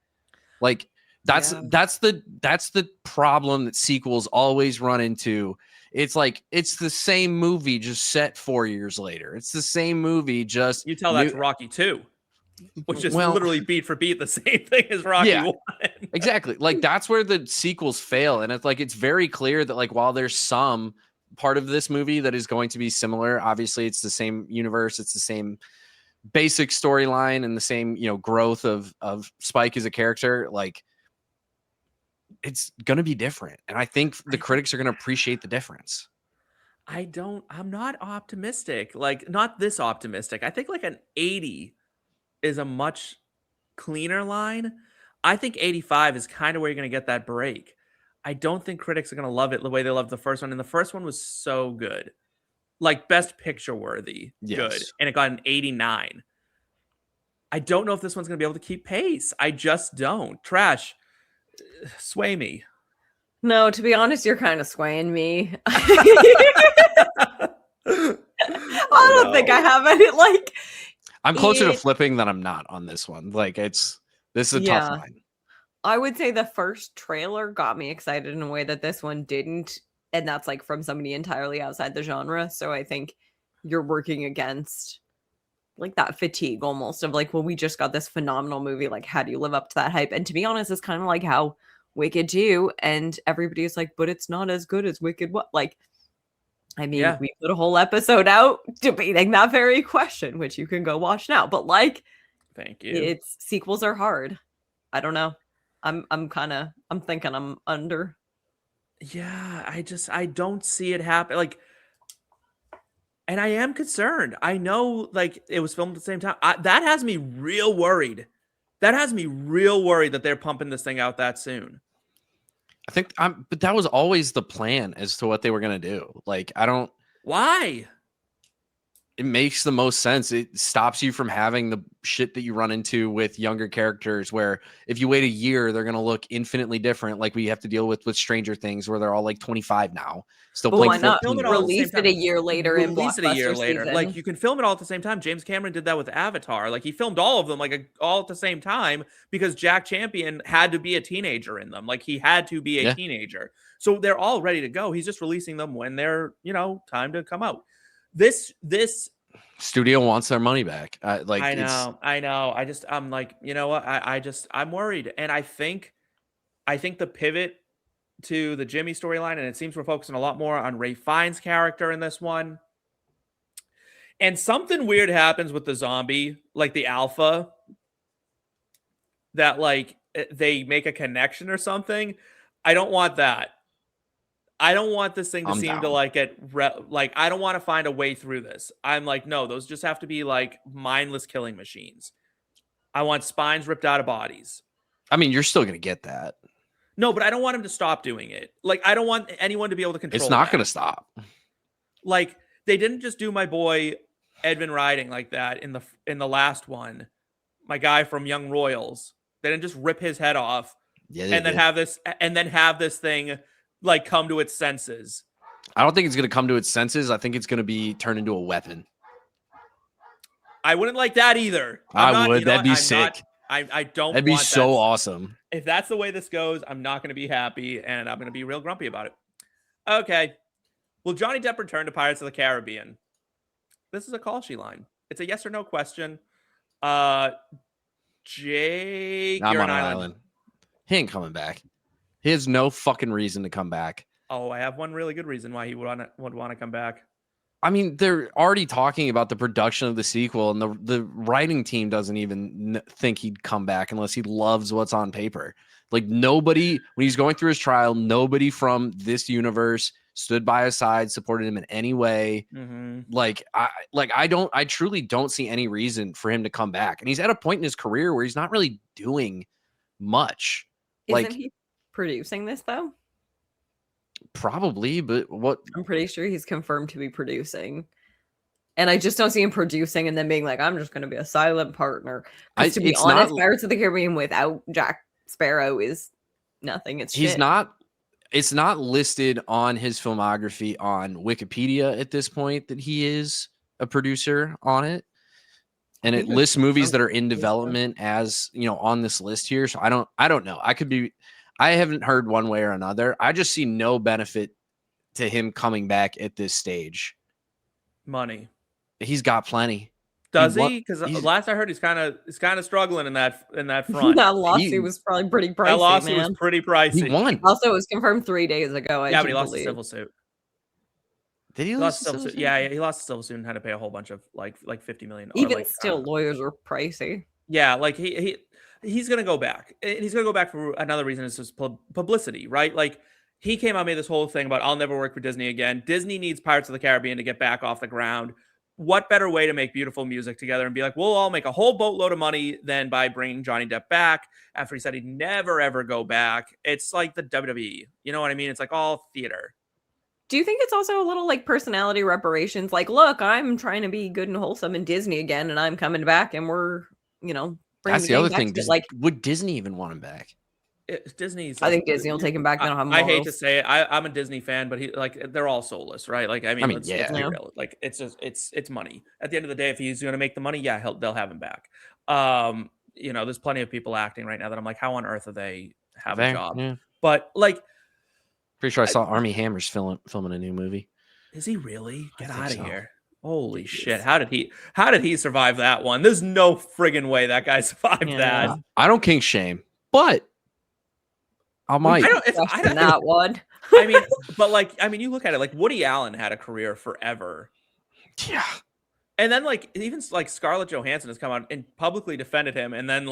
Like that's the problem that sequels always run into. It's like it's the same movie just set 4 years later. It's the same movie just you tell that to Rocky 2, which is literally beat for beat the same thing as Rocky 1. Exactly. Like that's where the sequels fail, and it's like it's very clear that like while there's some part of this movie that is going to be similar, obviously it's the same universe, it's the same basic storyline and the same, you know, growth of Spike as a character, like it's going to be different. And I think the critics are going to appreciate the difference. I'm not optimistic. Like, not this optimistic. I think like an 80 is a much cleaner line. I think 85 is kind of where you're going to get that break. I don't think critics are going to love it the way they loved the first one. And the first one was so good. Like, best picture worthy, good. Yes. And it got an 89. I don't know if this one's going to be able to keep pace. I just don't. Trash, sway me. No, to be honest, you're kind of swaying me. I don't think I have any, like, I'm closer to flipping than I'm not on this one. Like, this is a tough line. I would say the first trailer got me excited in a way that this one didn't. And that's like from somebody entirely outside the genre. So I think you're working against like that fatigue almost of like, well, we just got this phenomenal movie. Like, how do you live up to that hype? And to be honest, it's kind of like how Wicked 2, and everybody's like, but it's not as good as Wicked. What? Like, I mean, we put a whole episode out debating that very question, which you can go watch now. But like, thank you. It's sequels are hard. I don't know. I'm thinking I'm under. Yeah, I don't see it happen. Like, and I am concerned. I know, like, it was filmed at the same time. That has me real worried. That has me real worried that they're pumping this thing out that soon. I think but that was always the plan as to what they were going to do. Like, Why? It makes the most sense. It stops you from having the shit that you run into with younger characters where if you wait a year, they're going to look infinitely different. Like we have to deal with Stranger Things where they're all like 25 now. Still playing. Why not release it a year later? Release it a year later. Season. Like, you can film it all at the same time. James Cameron did that with Avatar. Like, he filmed all of them all at the same time because Jack Champion had to be a teenager in them. Like, he had to be a teenager. So they're all ready to go. He's just releasing them when they're, time to come out. This studio wants their money back. I know. I'm like, you know what? I'm worried. And I think the pivot to the Jimmy storyline, and it seems we're focusing a lot more on Ray Fiennes' character in this one. And something weird happens with the zombie, like the alpha, that like they make a connection or something. I don't want that. I don't want this thing to seem to like I don't want to find a way through this. I'm like, no, those just have to be like mindless killing machines. I want spines ripped out of bodies. I mean, you're still going to get that. No, but I don't want him to stop doing it. Like, I don't want anyone to be able to control. It's not going to stop. Like, they didn't just do my boy Edvin Riding like that in the last one. My guy from Young Royals. They didn't just rip his head off and then have this thing like come to its senses. I don't think it's going to come to its senses. I think it's going to be turned into a weapon. I wouldn't like that either. I would. That'd be sick. I don't. That'd be so awesome. If that's the way this goes, I'm not going to be happy, and I'm going to be real grumpy about it. Okay. Will Johnny Depp return to Pirates of the Caribbean? This is a Kalshi line. It's a yes or no question. Jake, I'm you're on an an island. He ain't coming back. He has no fucking reason to come back. Oh, I have one really good reason why he would want to come back. I mean, they're already talking about the production of the sequel, and the writing team doesn't even think he'd come back unless he loves what's on paper. Like, nobody, when he's going through his trial, nobody from this universe stood by his side, supported him in any way. Mm-hmm. I truly don't see any reason for him to come back. And he's at a point in his career where he's not really doing much. Isn't he producing this though? Probably, but what? I'm pretty sure he's confirmed to be producing. And I just don't see him producing and then being like, I'm just going to be a silent partner. Because to be honest, Pirates of the Caribbean without Jack Sparrow is nothing. It's not listed on his filmography on Wikipedia at this point that he is a producer on it. And it lists movies that are in development as, on this list here. So I don't know. I haven't heard one way or another. I just see no benefit to him coming back at this stage. Money. He's got plenty. Does he? Because last I heard, he's kind of struggling in that front. That lawsuit was probably pretty pricey. That lawsuit was pretty pricey. He won. Also, it was confirmed 3 days ago. But he lost the civil suit. Did he lose the civil suit? Yeah, he lost the civil suit and had to pay a whole bunch of like $50 million. Even still, lawyers are pricey. Yeah, like he's gonna go back. And he's gonna go back for another reason. It's just publicity, right? Like, he came out, made this whole thing about I'll never work for Disney again. Disney needs Pirates of the Caribbean to get back off the ground. What better way to make beautiful music together and be like, we'll all make a whole boatload of money than by bringing Johnny Depp back after he said he'd never, ever go back. It's like the WWE. You know what I mean? It's like all theater. Do you think it's also a little like personality reparations? Like, look, I'm trying to be good and wholesome in Disney again, and I'm coming back, and we're, bringing That's the other back thing. to, like, Would Disney even want him back? Disney's. I think Disney will take him back. They don't have I hate morals. to say it. I'm a Disney fan, but they're all soulless, right? Like, I mean let's be real. Like, it's just it's money. At the end of the day, if he's going to make the money, yeah, they'll have him back. There's plenty of people acting right now that I'm like, how on earth are they have a job? Yeah. But like, pretty sure I saw Armie Hammer's filming a new movie. Is he really? Get out of so. here! Holy shit! How did he survive that one? There's no friggin' way that guy survived that. I don't kink shame, but I might. I don't that one. You look at it, like Woody Allen had a career forever. Yeah. And then even Scarlett Johansson has come out and publicly defended him and then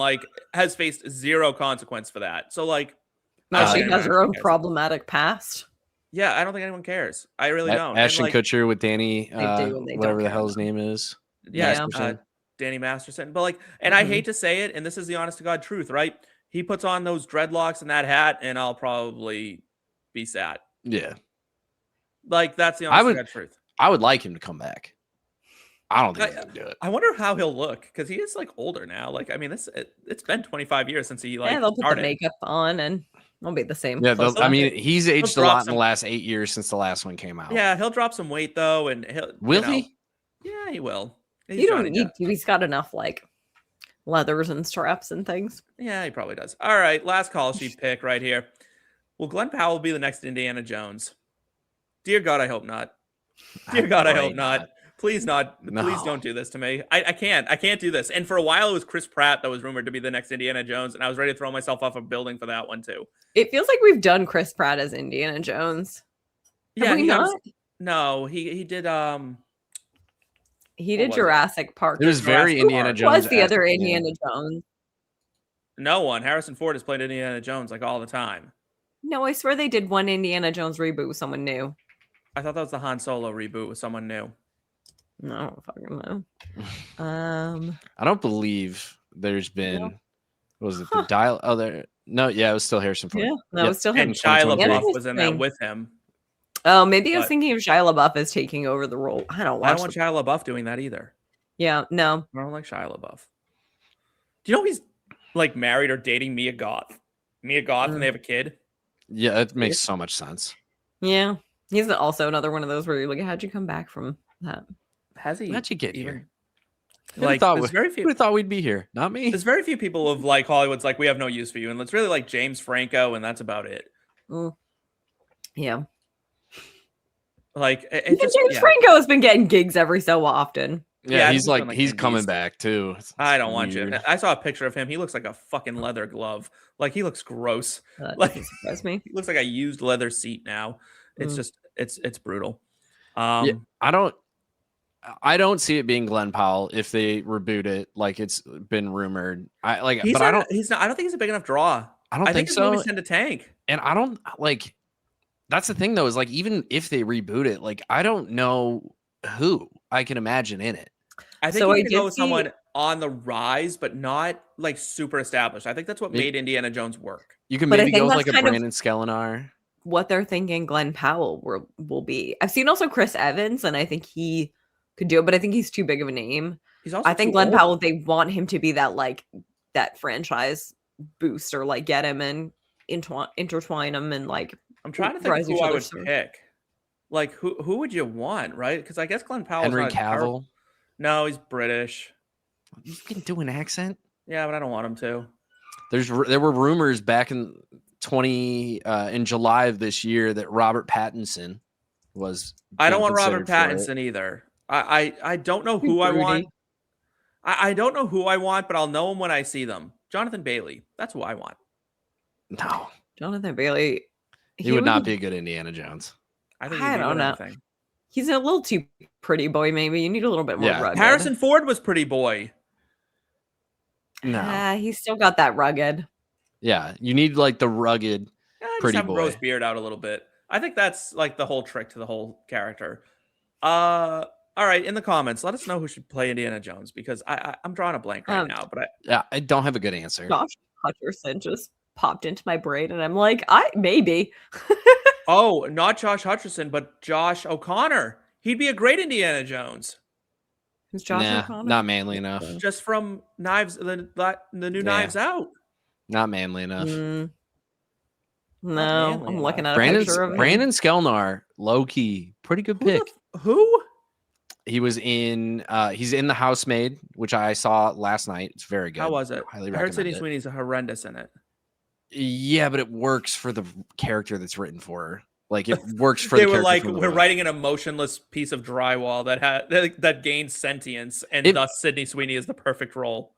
has faced zero consequence for that. So she has her own problematic past. Yeah, I don't think anyone cares. I really don't. Ashton Kutcher with Danny, they whatever the hell his name is. Yeah, Danny Masterson. But I hate to say it, and this is the honest to God truth, right? He puts on those dreadlocks and that hat, and I'll probably be sad. Yeah. That's the honest to God truth. I would like him to come back. I don't think he can do it. I wonder how he'll look, because he is older now. It's been 25 years since he they'll put started. the makeup on and it'll be the same. Yeah, he's aged a lot in the last 8 years since the last one came out. Yeah, he'll drop some weight though, and will he? Yeah, he will. You don't need to. He's got enough leathers and straps and things. Yeah, he probably does. All right, last call sheet pick right here. Will Glen Powell be the next Indiana Jones? Dear God, I hope not. Dear God, I hope not. Please not. No. Please don't do this to me. I can't do this. And for a while, it was Chris Pratt that was rumored to be the next Indiana Jones, and I was ready to throw myself off a building for that one too. It feels like we've done Chris Pratt as Indiana Jones. Have we not? No, he did. He did Jurassic Park. It was very Indiana Jones. Was the other Indiana Jones? No one. Harrison Ford has played Indiana Jones all the time. No, I swear they did one Indiana Jones reboot with someone new. I thought that was the Han Solo reboot with someone new. No, I don't fucking know. I don't believe there's been. Yeah. Was it the dial? Oh, there. No, yeah, it was still Harrison Ford. Yeah, no, it was still him. And Shia LaBeouf was in that with him. Oh, maybe I was thinking of Shia LaBeouf as taking over the role. I don't want Shia LaBeouf doing that either. Yeah, no. I don't like Shia LaBeouf. Do you know he's married or dating Mia Goth? Mia Goth, and they have a kid. Yeah, it makes so much sense. Yeah, he's also another one of those where you're like, how'd you come back from that? How'd you get here? Who thought we'd be here? Not me. There's very few people of Hollywood's we have no use for you, and it's really James Franco, and that's about it. Yeah. James Franco has been getting gigs every so often. Yeah, he's coming back too. I don't want you. I saw a picture of him. He looks like a fucking leather glove. He looks gross. That doesn't surprise me. He looks like a used leather seat now. It's just it's brutal. I don't see it being Glen Powell if they reboot it like it's been rumored. I don't think he's a big enough draw. I think so. Movies tend to tank. And I don't that's the thing though, is even if they reboot it, I don't know who I can imagine in it. I think you can go with someone on the rise, but not super established. I think that's what made Indiana Jones work. You can maybe go with a Brandon Skelenar. What they're thinking Glen Powell will be. I've seen also Chris Evans, and I think he could do it, but I think he's too big of a name. I think Glen Powell, they want him to be that that franchise booster, get him and intertwine him and I'm trying to think of who I would pick. Who would you want, right? Because I guess Glen Powell. Henry Cavill. No, he's British. You can do an accent. Yeah, but I don't want him to. There were rumors back in July of this year that Robert Pattinson was. I don't want Robert Pattinson either. I don't know who I want. I don't know who I want, but I'll know him when I see them. Jonathan Bailey. That's who I want. No, Jonathan Bailey. He would not be a good Indiana Jones. I don't know. He's a little too pretty boy. Maybe you need a little bit more rugged. Harrison Ford was pretty boy. No, he's still got that rugged. Yeah, you need the rugged. Just Pretty have him grow his boy. beard out a little bit. I think that's like the whole trick to the whole character. All right, in the comments, let us know who should play Indiana Jones because I'm drawing a blank right now. But Yeah, I don't have a good answer. Josh Hutcherson just popped into my brain, and I'm like, maybe. oh, not Josh Hutcherson, but Josh O'Connor. He'd be a great Indiana Jones. Who's Josh O'Connor? Not manly enough. Just from Knives, the new Knives Out. Not manly enough. No, I'm looking at a Brandon Skelnar, low key, pretty good pick. Who? He was in. He's in The Housemaid, which I saw last night. It's very good. How was it? Highly I heard Sydney recommend it. Sweeney's horrendous in it. Yeah, but it works for the character that's written for her. Like it works for. They the were like, we're writing an emotionless piece of drywall that had that gains sentience, and thus Sydney Sweeney is the perfect role.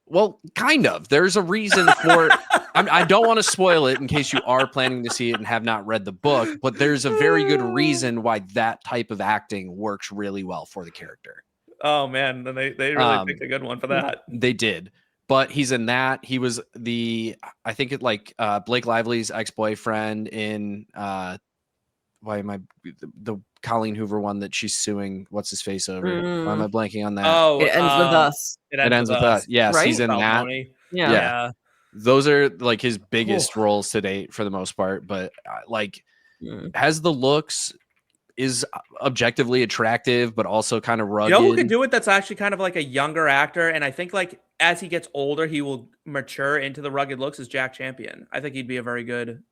Well, kind of. There's a reason for. I don't want to spoil it in case you are planning to see it and have not read the book, but there's a very good reason why that type of acting works really well for the character. Oh man, then they really picked a good one for that. They did. But he's in that. He was I think it like Blake Lively's ex-boyfriend in the Colleen Hoover one that she's suing what's his face over. Why am I blanking on that? Oh, It ends with us. It ends with us. Yes, right? he's in that. Yeah. Those are like his biggest roles to date for the most part, but like has the looks, is objectively attractive, but also kind of rugged. You know who could do it that's actually kind of like a younger actor, and I think like as he gets older, he will mature into the rugged looks, is Jack Champion. I think he'd be a very good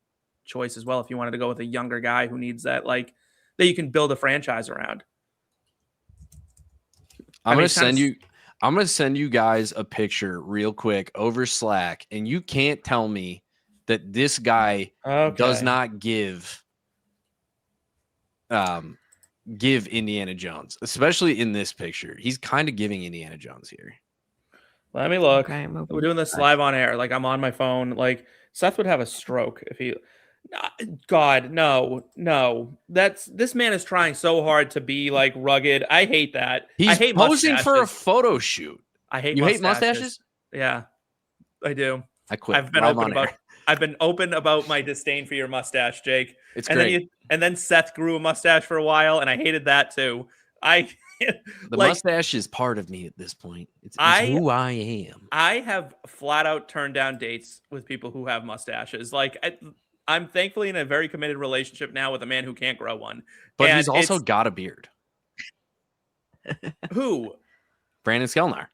choice as well if you wanted to go with a younger guy who needs that, like, that you can build a franchise around. I'm going to send you guys a picture real quick over Slack, and you can't tell me that this guy does not give Indiana Jones, especially in this picture. He's kind of giving Indiana Jones here. Let me look. Okay, we're doing this live on air. Like, I'm on my phone. Like, Seth would have a stroke if he. God, no. This man is trying so hard to be like rugged. I hate that. He's I hate posing mustaches. for a photo shoot. I hate. You mustaches. hate mustaches? Yeah, I do. I quit. I've been open about my disdain for your mustache, Jake. It's great. And then Seth grew a mustache for a while, and I hated that too. The mustache is part of me at this point. It's who I am. I have flat out turned down dates with people who have mustaches. Like, I'm thankfully in a very committed relationship now with a man who can't grow one. But he's also got a beard. Who? Brandon Skelnar.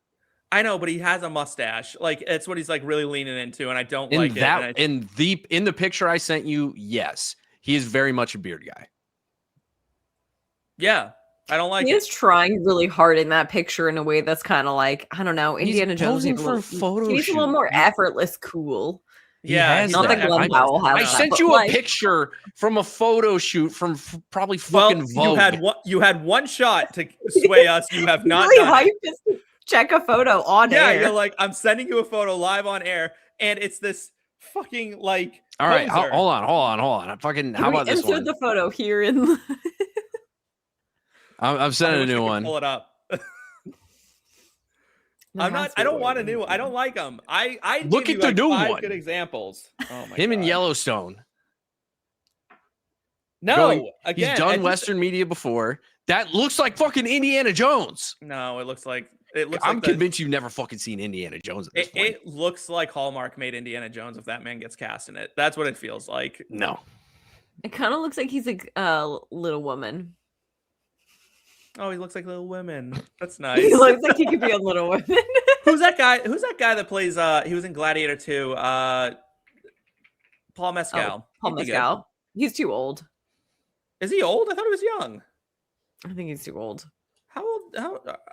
I know, but he has a mustache. Like, it's what he's like really leaning into, and I don't like it. In the picture I sent you, yes, he is very much a beard guy. Yeah, I don't like. He is trying really hard in that picture in a way that's kind of like, I don't know, Indiana Jones. He's for a photo He's shoot. a little more effortless, cool. Yeah, not that Glen Powell has. I sent you a picture from a photo shoot from probably fucking Vogue. You had one shot to sway us. You have not really done hype to check a photo on air. Yeah, you're like, I'm sending you a photo live on air, and it's this fucking like. All right, hold on. How about this one? Insert the photo here in. I'm sending a new one. Pull it up. I don't want a new one. I don't like them. I look at the new one. Good examples. Oh my Him God. in Yellowstone. No, again, he's done Western media before. That looks like fucking Indiana Jones. No, it looks like I'm convinced you've never fucking seen Indiana Jones at this point. It looks like Hallmark made Indiana Jones if that man gets cast in it. That's what it feels like. No. It kind of looks like he's a little woman. Oh, he looks like Little Women. That's nice. He looks like he could be a Little Women. Who's that guy? Who's that guy that plays? He was in Gladiator 2. Paul Mescal. Oh, Paul Mescal. He's too old. Is he old? I thought he was young. I think he's too old. How old?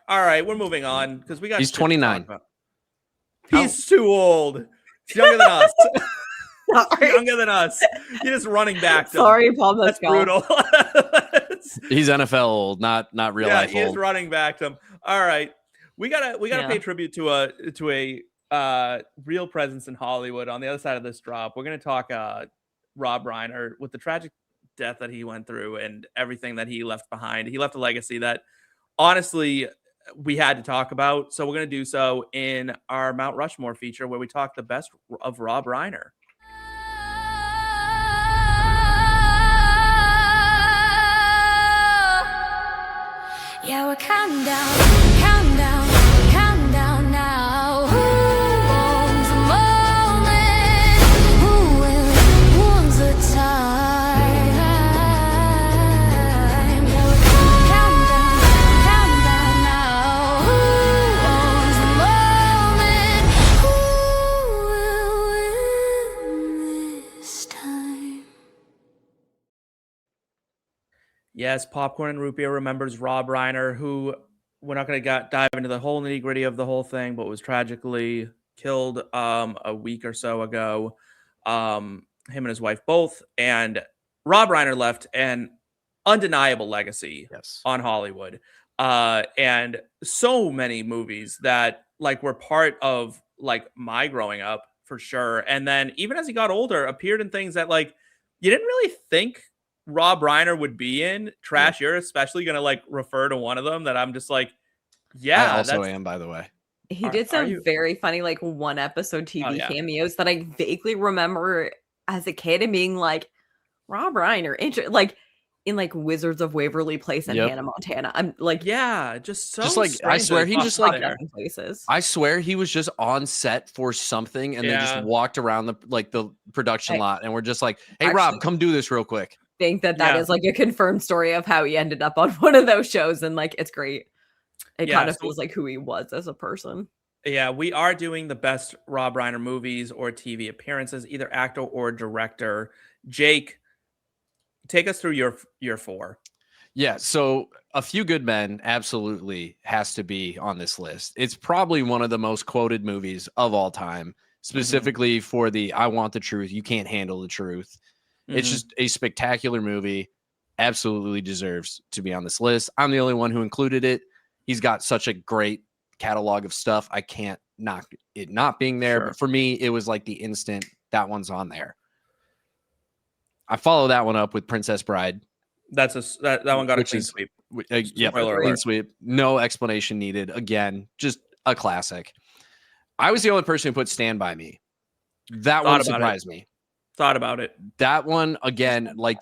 All right, we're moving on because we got. He's 29. He's too old. He's younger than us. Younger than us. You're just running back. Sorry, Paul Mescal. That's brutal. He's NFL old, not real life old. Yeah, he's running back to him. All right, we gotta pay tribute to a real presence in Hollywood. On the other side of this drop, we're gonna talk Rob Reiner with the tragic death that he went through and everything that he left behind. He left a legacy that honestly we had to talk about. So we're gonna do so in our Mount Rushmore feature where we talk the best of Rob Reiner. Countdown, countdown, countdown now. Who owns the moment? Who owns the time? Countdown, countdown now. Who owns the moment? Who will win this time? Yes, Popcorn and Root Beer remembers Rob Reiner, who we're not going to dive into the whole nitty gritty of the whole thing, but was tragically killed a week or so ago. Him and his wife both. And Rob Reiner left an undeniable legacy Yes. on Hollywood. And so many movies that like were part of like my growing up for sure. And then even as he got older, appeared in things that like you didn't really think Rob Reiner would be in. Trash, you're especially gonna like refer to one of them that I'm just like, yeah, I also that's am, by the way. He Are- did are some you- very funny, like one episode TV yeah. cameos that I vaguely remember as a kid and being like, Rob Reiner, like in like Wizards of Waverly Place and Yep. Hannah Montana. I'm like, yeah, just so Just like, I strange that swear he popped just, up like, there. in places. I swear he was just on set for something and they just Yeah. walked around the production I lot and we're just like, hey, Rob, actually come do this real quick. think that Yeah. is like a confirmed story of how he ended up on one of those shows, and like it's great. It Yeah, kind of so- feels like who he was as a person. Yeah, we are doing the best Rob Reiner movies or TV appearances, either actor or director. Jake, take us through your four. Yeah, so A Few Good Men absolutely has to be on this list. It's probably one of the most quoted movies of all time, specifically for the I want the truth, you can't handle the truth. It's Mhm. just a spectacular movie. Absolutely deserves to be on this list. I'm the only one who included it. He's got such a great catalog of stuff. I can't knock it not being there. Sure. But for me, it was like the instant that one's on there. I follow that one up with Princess Bride. That's that one got a Which clean is- sweep. Yep, Spoiler clean alert. sweep. No explanation needed. Again, just a classic. I was the only person who put Stand By Me. That Thought one about it. surprised me. Thought about it. That one, again, like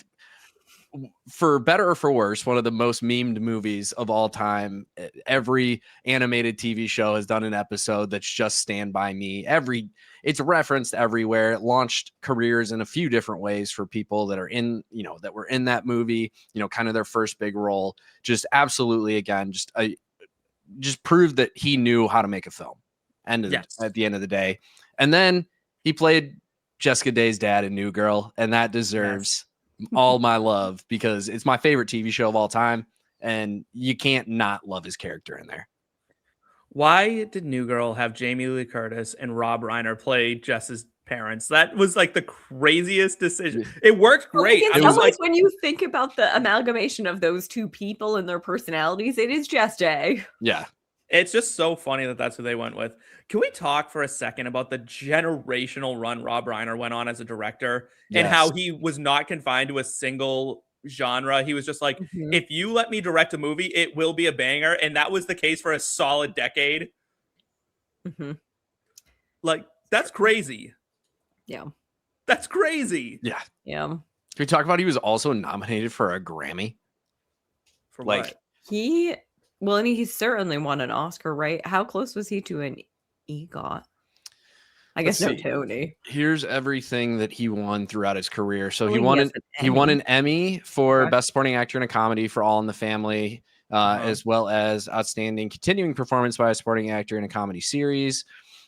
for better or for worse, one of the most memed movies of all time. Every animated TV show has done an episode that's just Stand By Me. It's referenced everywhere. It launched careers in a few different ways for people that are in, that were in that movie, kind of their first big role. Just absolutely, again, just proved that he knew how to make a film. Yes. At the end of the day. And then he played Jessica Day's dad in New Girl, and that deserves all my love because it's my favorite TV show of all time, and you can't not love his character in there. Why did New Girl have Jamie Lee Curtis and Rob Reiner play Jess's parents? That was like the craziest decision. It worked great. Well, I in was some like, ways, when you think about the amalgamation of those two people and their personalities, it is Jess J. Yeah. it's just so funny that that's who they went with. Can we talk for a second about the generational run Rob Reiner went on as a director and how Yes. he was not confined to a single genre? He was just like, Mhm. if you let me direct a movie, it will be a banger. And that was the case for a solid decade. Mhm. Like, that's crazy. Yeah. That's crazy. Yeah. Yeah. Can we talk about he was also nominated for a Grammy? For Like, what? And he certainly won an Oscar, right? How close was he to an EGOT? I guess no Let's see. Tony. Here's everything that he won throughout his career. So Oh, he won has he won Emmy. an Emmy for Okay. Best Supporting Actor in a Comedy for All in the Family, as well as Outstanding Continuing Performance by a Supporting Actor in a Comedy Series.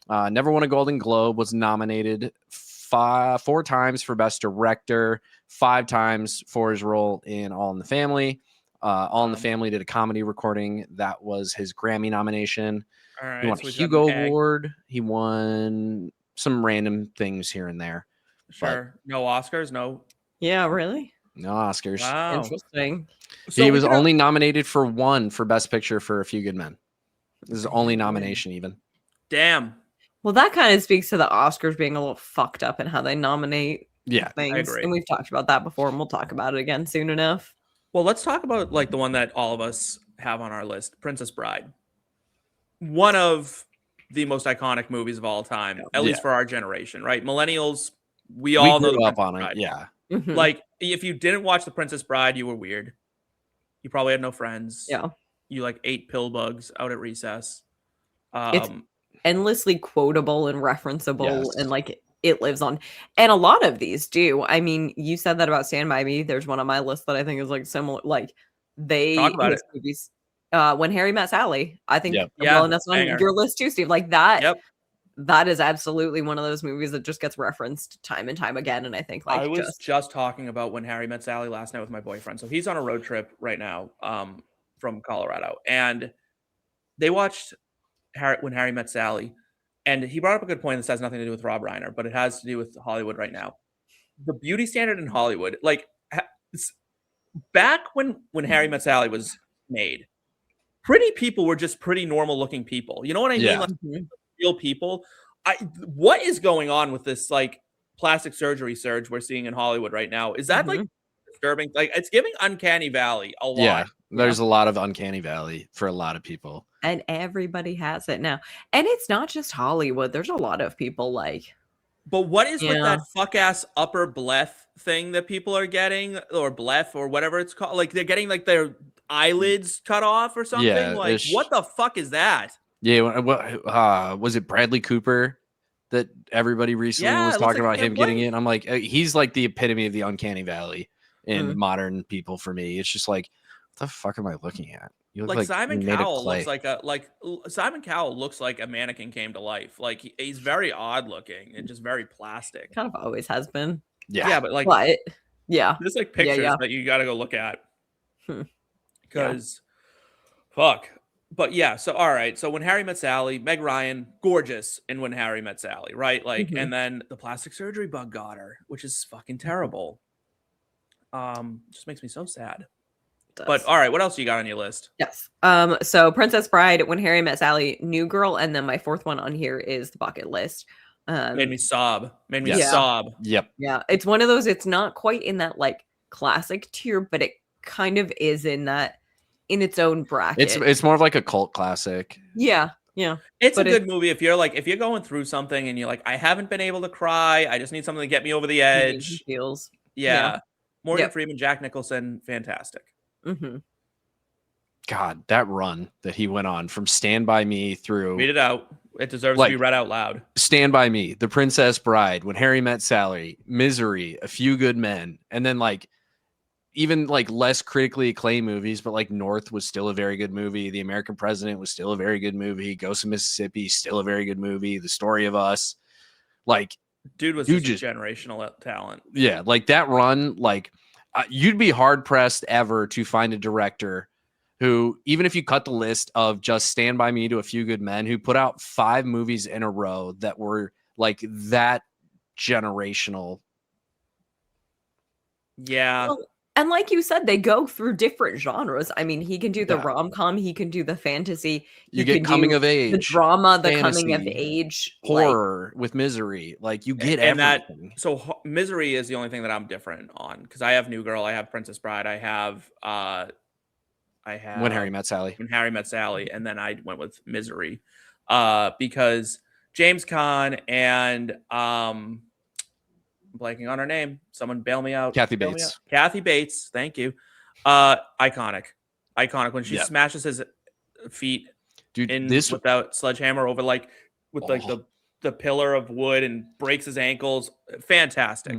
Never won a Golden Globe, was nominated 4 times for Best Director, 5 times for his role in All in the Family. All in the Family did a comedy recording. That was his Grammy nomination. All right. He won so a he's got an Hugo egg. Award. He won some random things here and there. Sure. No Oscars. No. Yeah, really? No Oscars. Wow. Interesting. So He we was could- only nominated for 1 for Best Picture for A Few Good Men. This is the only Really? nomination, even. Damn. Well, that kind of speaks to the Oscars being a little fucked up in how they nominate Yeah. things. agree. And we've talked about that before, and we'll talk about it again soon enough. Well, let's talk about like the one that all of us have on our list, Princess Bride. One of the most iconic movies of all time, at least for our generation, right? Millennials, we all know grew the up Princess on it. Bride. Yeah. Mhm. Like, if you didn't watch The Princess Bride, you were weird. You probably had no friends. Yeah. you like ate pill bugs out at recess. It's endlessly quotable and referenceable, Yes. and like it lives on. And a lot of these do. I mean, you said that about Stand By Me. There's one on my list that I think is like similar. Like Talk about his it. movies. When Harry Met Sally, I think, Yep. well, Yeah, and that's on banger. your list too, Steve. Like that. Yep. That is absolutely one of those movies that just gets referenced time and time again. And I think I like was just talking about When Harry Met Sally last night with my boyfriend. So he's on a road trip right now, from Colorado, and they watched When Harry Met Sally, and he brought up a good point. This has nothing to do with Rob Reiner, but it has to do with Hollywood right now. The beauty standard in Hollywood, like back when Harry Met Sally was made, pretty people were just pretty normal looking people. You know what I mean? Yeah. Like real people. What is going on with this like plastic surgery surge we're seeing in Hollywood right now? Is that like disturbing? Like it's giving Uncanny Valley a lot. Yeah. There's a lot of Uncanny Valley for a lot of people. and everybody has it now. And it's not just Hollywood. There's a lot of people like But what is with Yeah. that fuck ass upper blef thing that people are getting, or blef or whatever it's called? Like they're getting like their eyelids cut off or something. Yeah, Like what the fuck is that? Yeah, what was it Bradley Cooper that everybody recently Yeah, was it looks talking like about he him can't getting play. it? I'm like, he's like the epitome of the Uncanny Valley in Mm. modern people for me. It's just like, what the fuck am I looking at? You look Like like Simon you're made of Cowell clay. looks Simon Cowell looks like a mannequin came to life. Like he's very odd looking and just very plastic. kind of always has been. Yeah, but like But yeah. there's like Yeah, pictures yeah. that you got to go look at Hmm. Yeah. because fuck. But yeah, so all right. So When Harry Met Sally, Meg Ryan, gorgeous in When Harry Met Sally, right? Like, Mhm. and then the plastic surgery bug got her, which is fucking terrible. Just makes me so sad. But Does. all right, what else you got on your list? Yes. So Princess Bride, When Harry Met Sally, New Girl, and then my fourth one on here is The Bucket List. Made me sob. Made me Yes. sob. Yep. Yeah, it's one of those, it's not quite in that like classic tier, but it kind of is in that in its own bracket. It's more of like a cult classic. Yeah. It's But a good movie if you're going through something and you're like, I haven't been able to cry. I just need something to get me over the edge. Feels. Yeah. Morgan Yep. Freeman, Jack Nicholson, fantastic. Mm-hmm. God, that run that he went on from Stand By Me through Read it out. It deserves Like- to be read out loud. Stand By Me, The Princess Bride, When Harry Met Sally, Misery, A Few Good Men, and then like even like less critically acclaimed movies, but like North was still a very good movie. The American President was still a very good movie. Ghost of Mississippi, still a very good movie. The Story of Us, like Dude was Dude just a generational talent. yeah, like that run, like you'd be hard pressed ever to find a director who, even if you cut the list of just Stand By Me to A Few Good Men, who put out 5 movies in a row that were like that generational. Yeah. Well, and like you said, they go through different genres. I mean, he can do the Yeah. rom-com, he can do the fantasy, You he get can coming do of age, the drama, the coming of fantasy, age, like, horror with Misery. Like you get And that everything. so Misery is the only thing that I'm different on because I have New Girl, I have Princess Bride, I have When Harry Met Sally. When Harry Met Sally, and then I went with Misery. Because James Caan and I'm blanking on her name. Someone bail me out. Kathy Bail me Bates. out. Kathy Bates, thank you. Iconic. When she Yeah. smashes his feet Dude, in this without sledgehammer over like with like Oh. the pillar of wood and breaks his ankles. Fantastic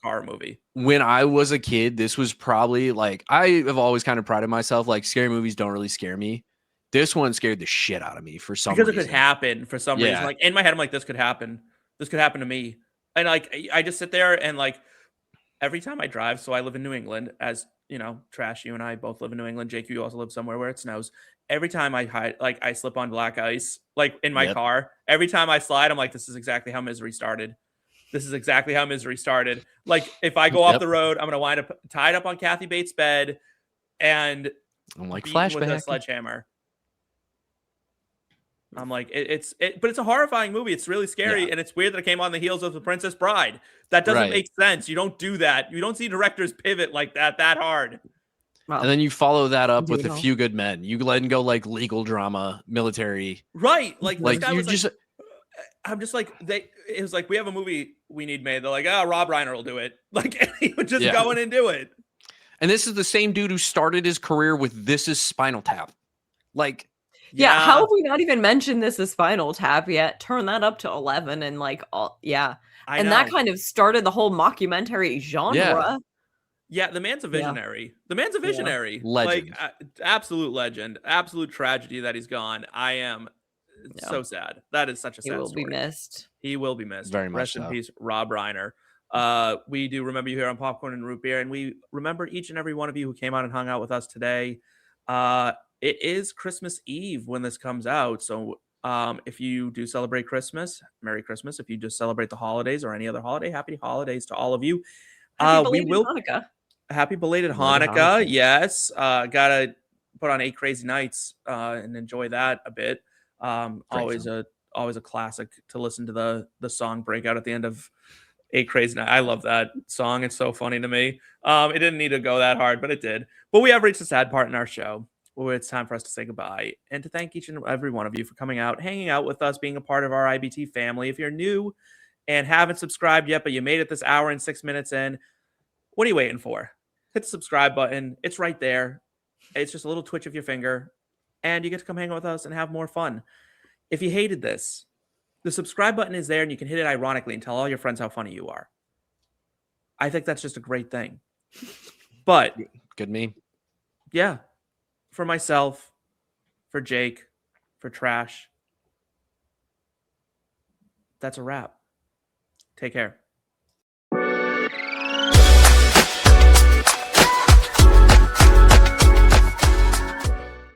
horror movie. when I was a kid, this was probably like, I have always kind of prided myself, like scary movies don't really scare me. This one scared the shit out of me for some Because reason. it could happen for some reason. Yeah. Like in my head, I'm like, this could happen. This could happen to me. And like I just sit there and like every time I drive, so I live in New England, as you know, Trash, you and I both live in New England. Jake, you also live somewhere where it snows. Every time I slip on black ice, like in my Yep. car, every time I slide, I'm like, this is exactly how Misery started. This is exactly how Misery started. Like if I go off Yep. the road, I'm gonna wind up tied up on Kathy Bates' bed and I'm like, beaten with a flashback. sledgehammer. I'm like, but it's a horrifying movie. It's really scary, Yeah. and it's weird that it came on the heels of The Princess Bride. That doesn't Right. make sense. You don't do that. You don't see directors pivot like that hard. well, And then you follow that up Do with it A all. Few Good Men. You let go like legal drama, military. Right? Like this Like guy you was just like, I'm just like it was like we have a movie we need made. They're like, Rob Reiner will do it. Like and he would just Yeah. go in and do it. and this is the same dude who started his career with This Is Spinal Tap. Like, Yeah, how have we not even mentioned this as Final Tap yet? Turn that up to 11 and I and that know. kind of started the whole mockumentary genre. Yeah, the man's a Yeah. visionary. The man's a Yeah. visionary. Legend. Like, absolute legend. Absolute tragedy that he's gone. I am Yeah. so sad. That is such a He sad will story. be missed. He will be missed. Very much Rest in so. peace, Rob Reiner. We do remember you here on Popcorn and Root Beer, and we remember each and every one of you who came out and hung out with us today. It is Christmas Eve when this comes out, so if you do celebrate Christmas, Merry Christmas. If you just celebrate the holidays or any other holiday, happy holidays to all of you. Happy We belated will Hanukkah. Happy belated Belated Hanukkah. Hanukkah. Yes. Gotta put on 8 Crazy Nights and enjoy that a bit. Always a classic to listen to the song break out at the end of 8 Crazy Nights. I love that song. It's so funny to me. It didn't need to go that hard, but it did. But we have reached the sad part in our show where it's time for us to say goodbye and to thank each and every one of you for coming out, hanging out with us, being a part of our IBT family. If you're new and haven't subscribed yet, but you made it this hour and 6 minutes in, what are you waiting for? Hit the subscribe button. It's right there. It's just a little twitch of your finger, and you get to come hang out with us and have more fun. If you hated this, the subscribe button is there, and you can hit it ironically and tell all your friends how funny you are. I think that's just a great thing. But Good meme. yeah, for myself, for Jake, for Trash, that's a wrap. Take care.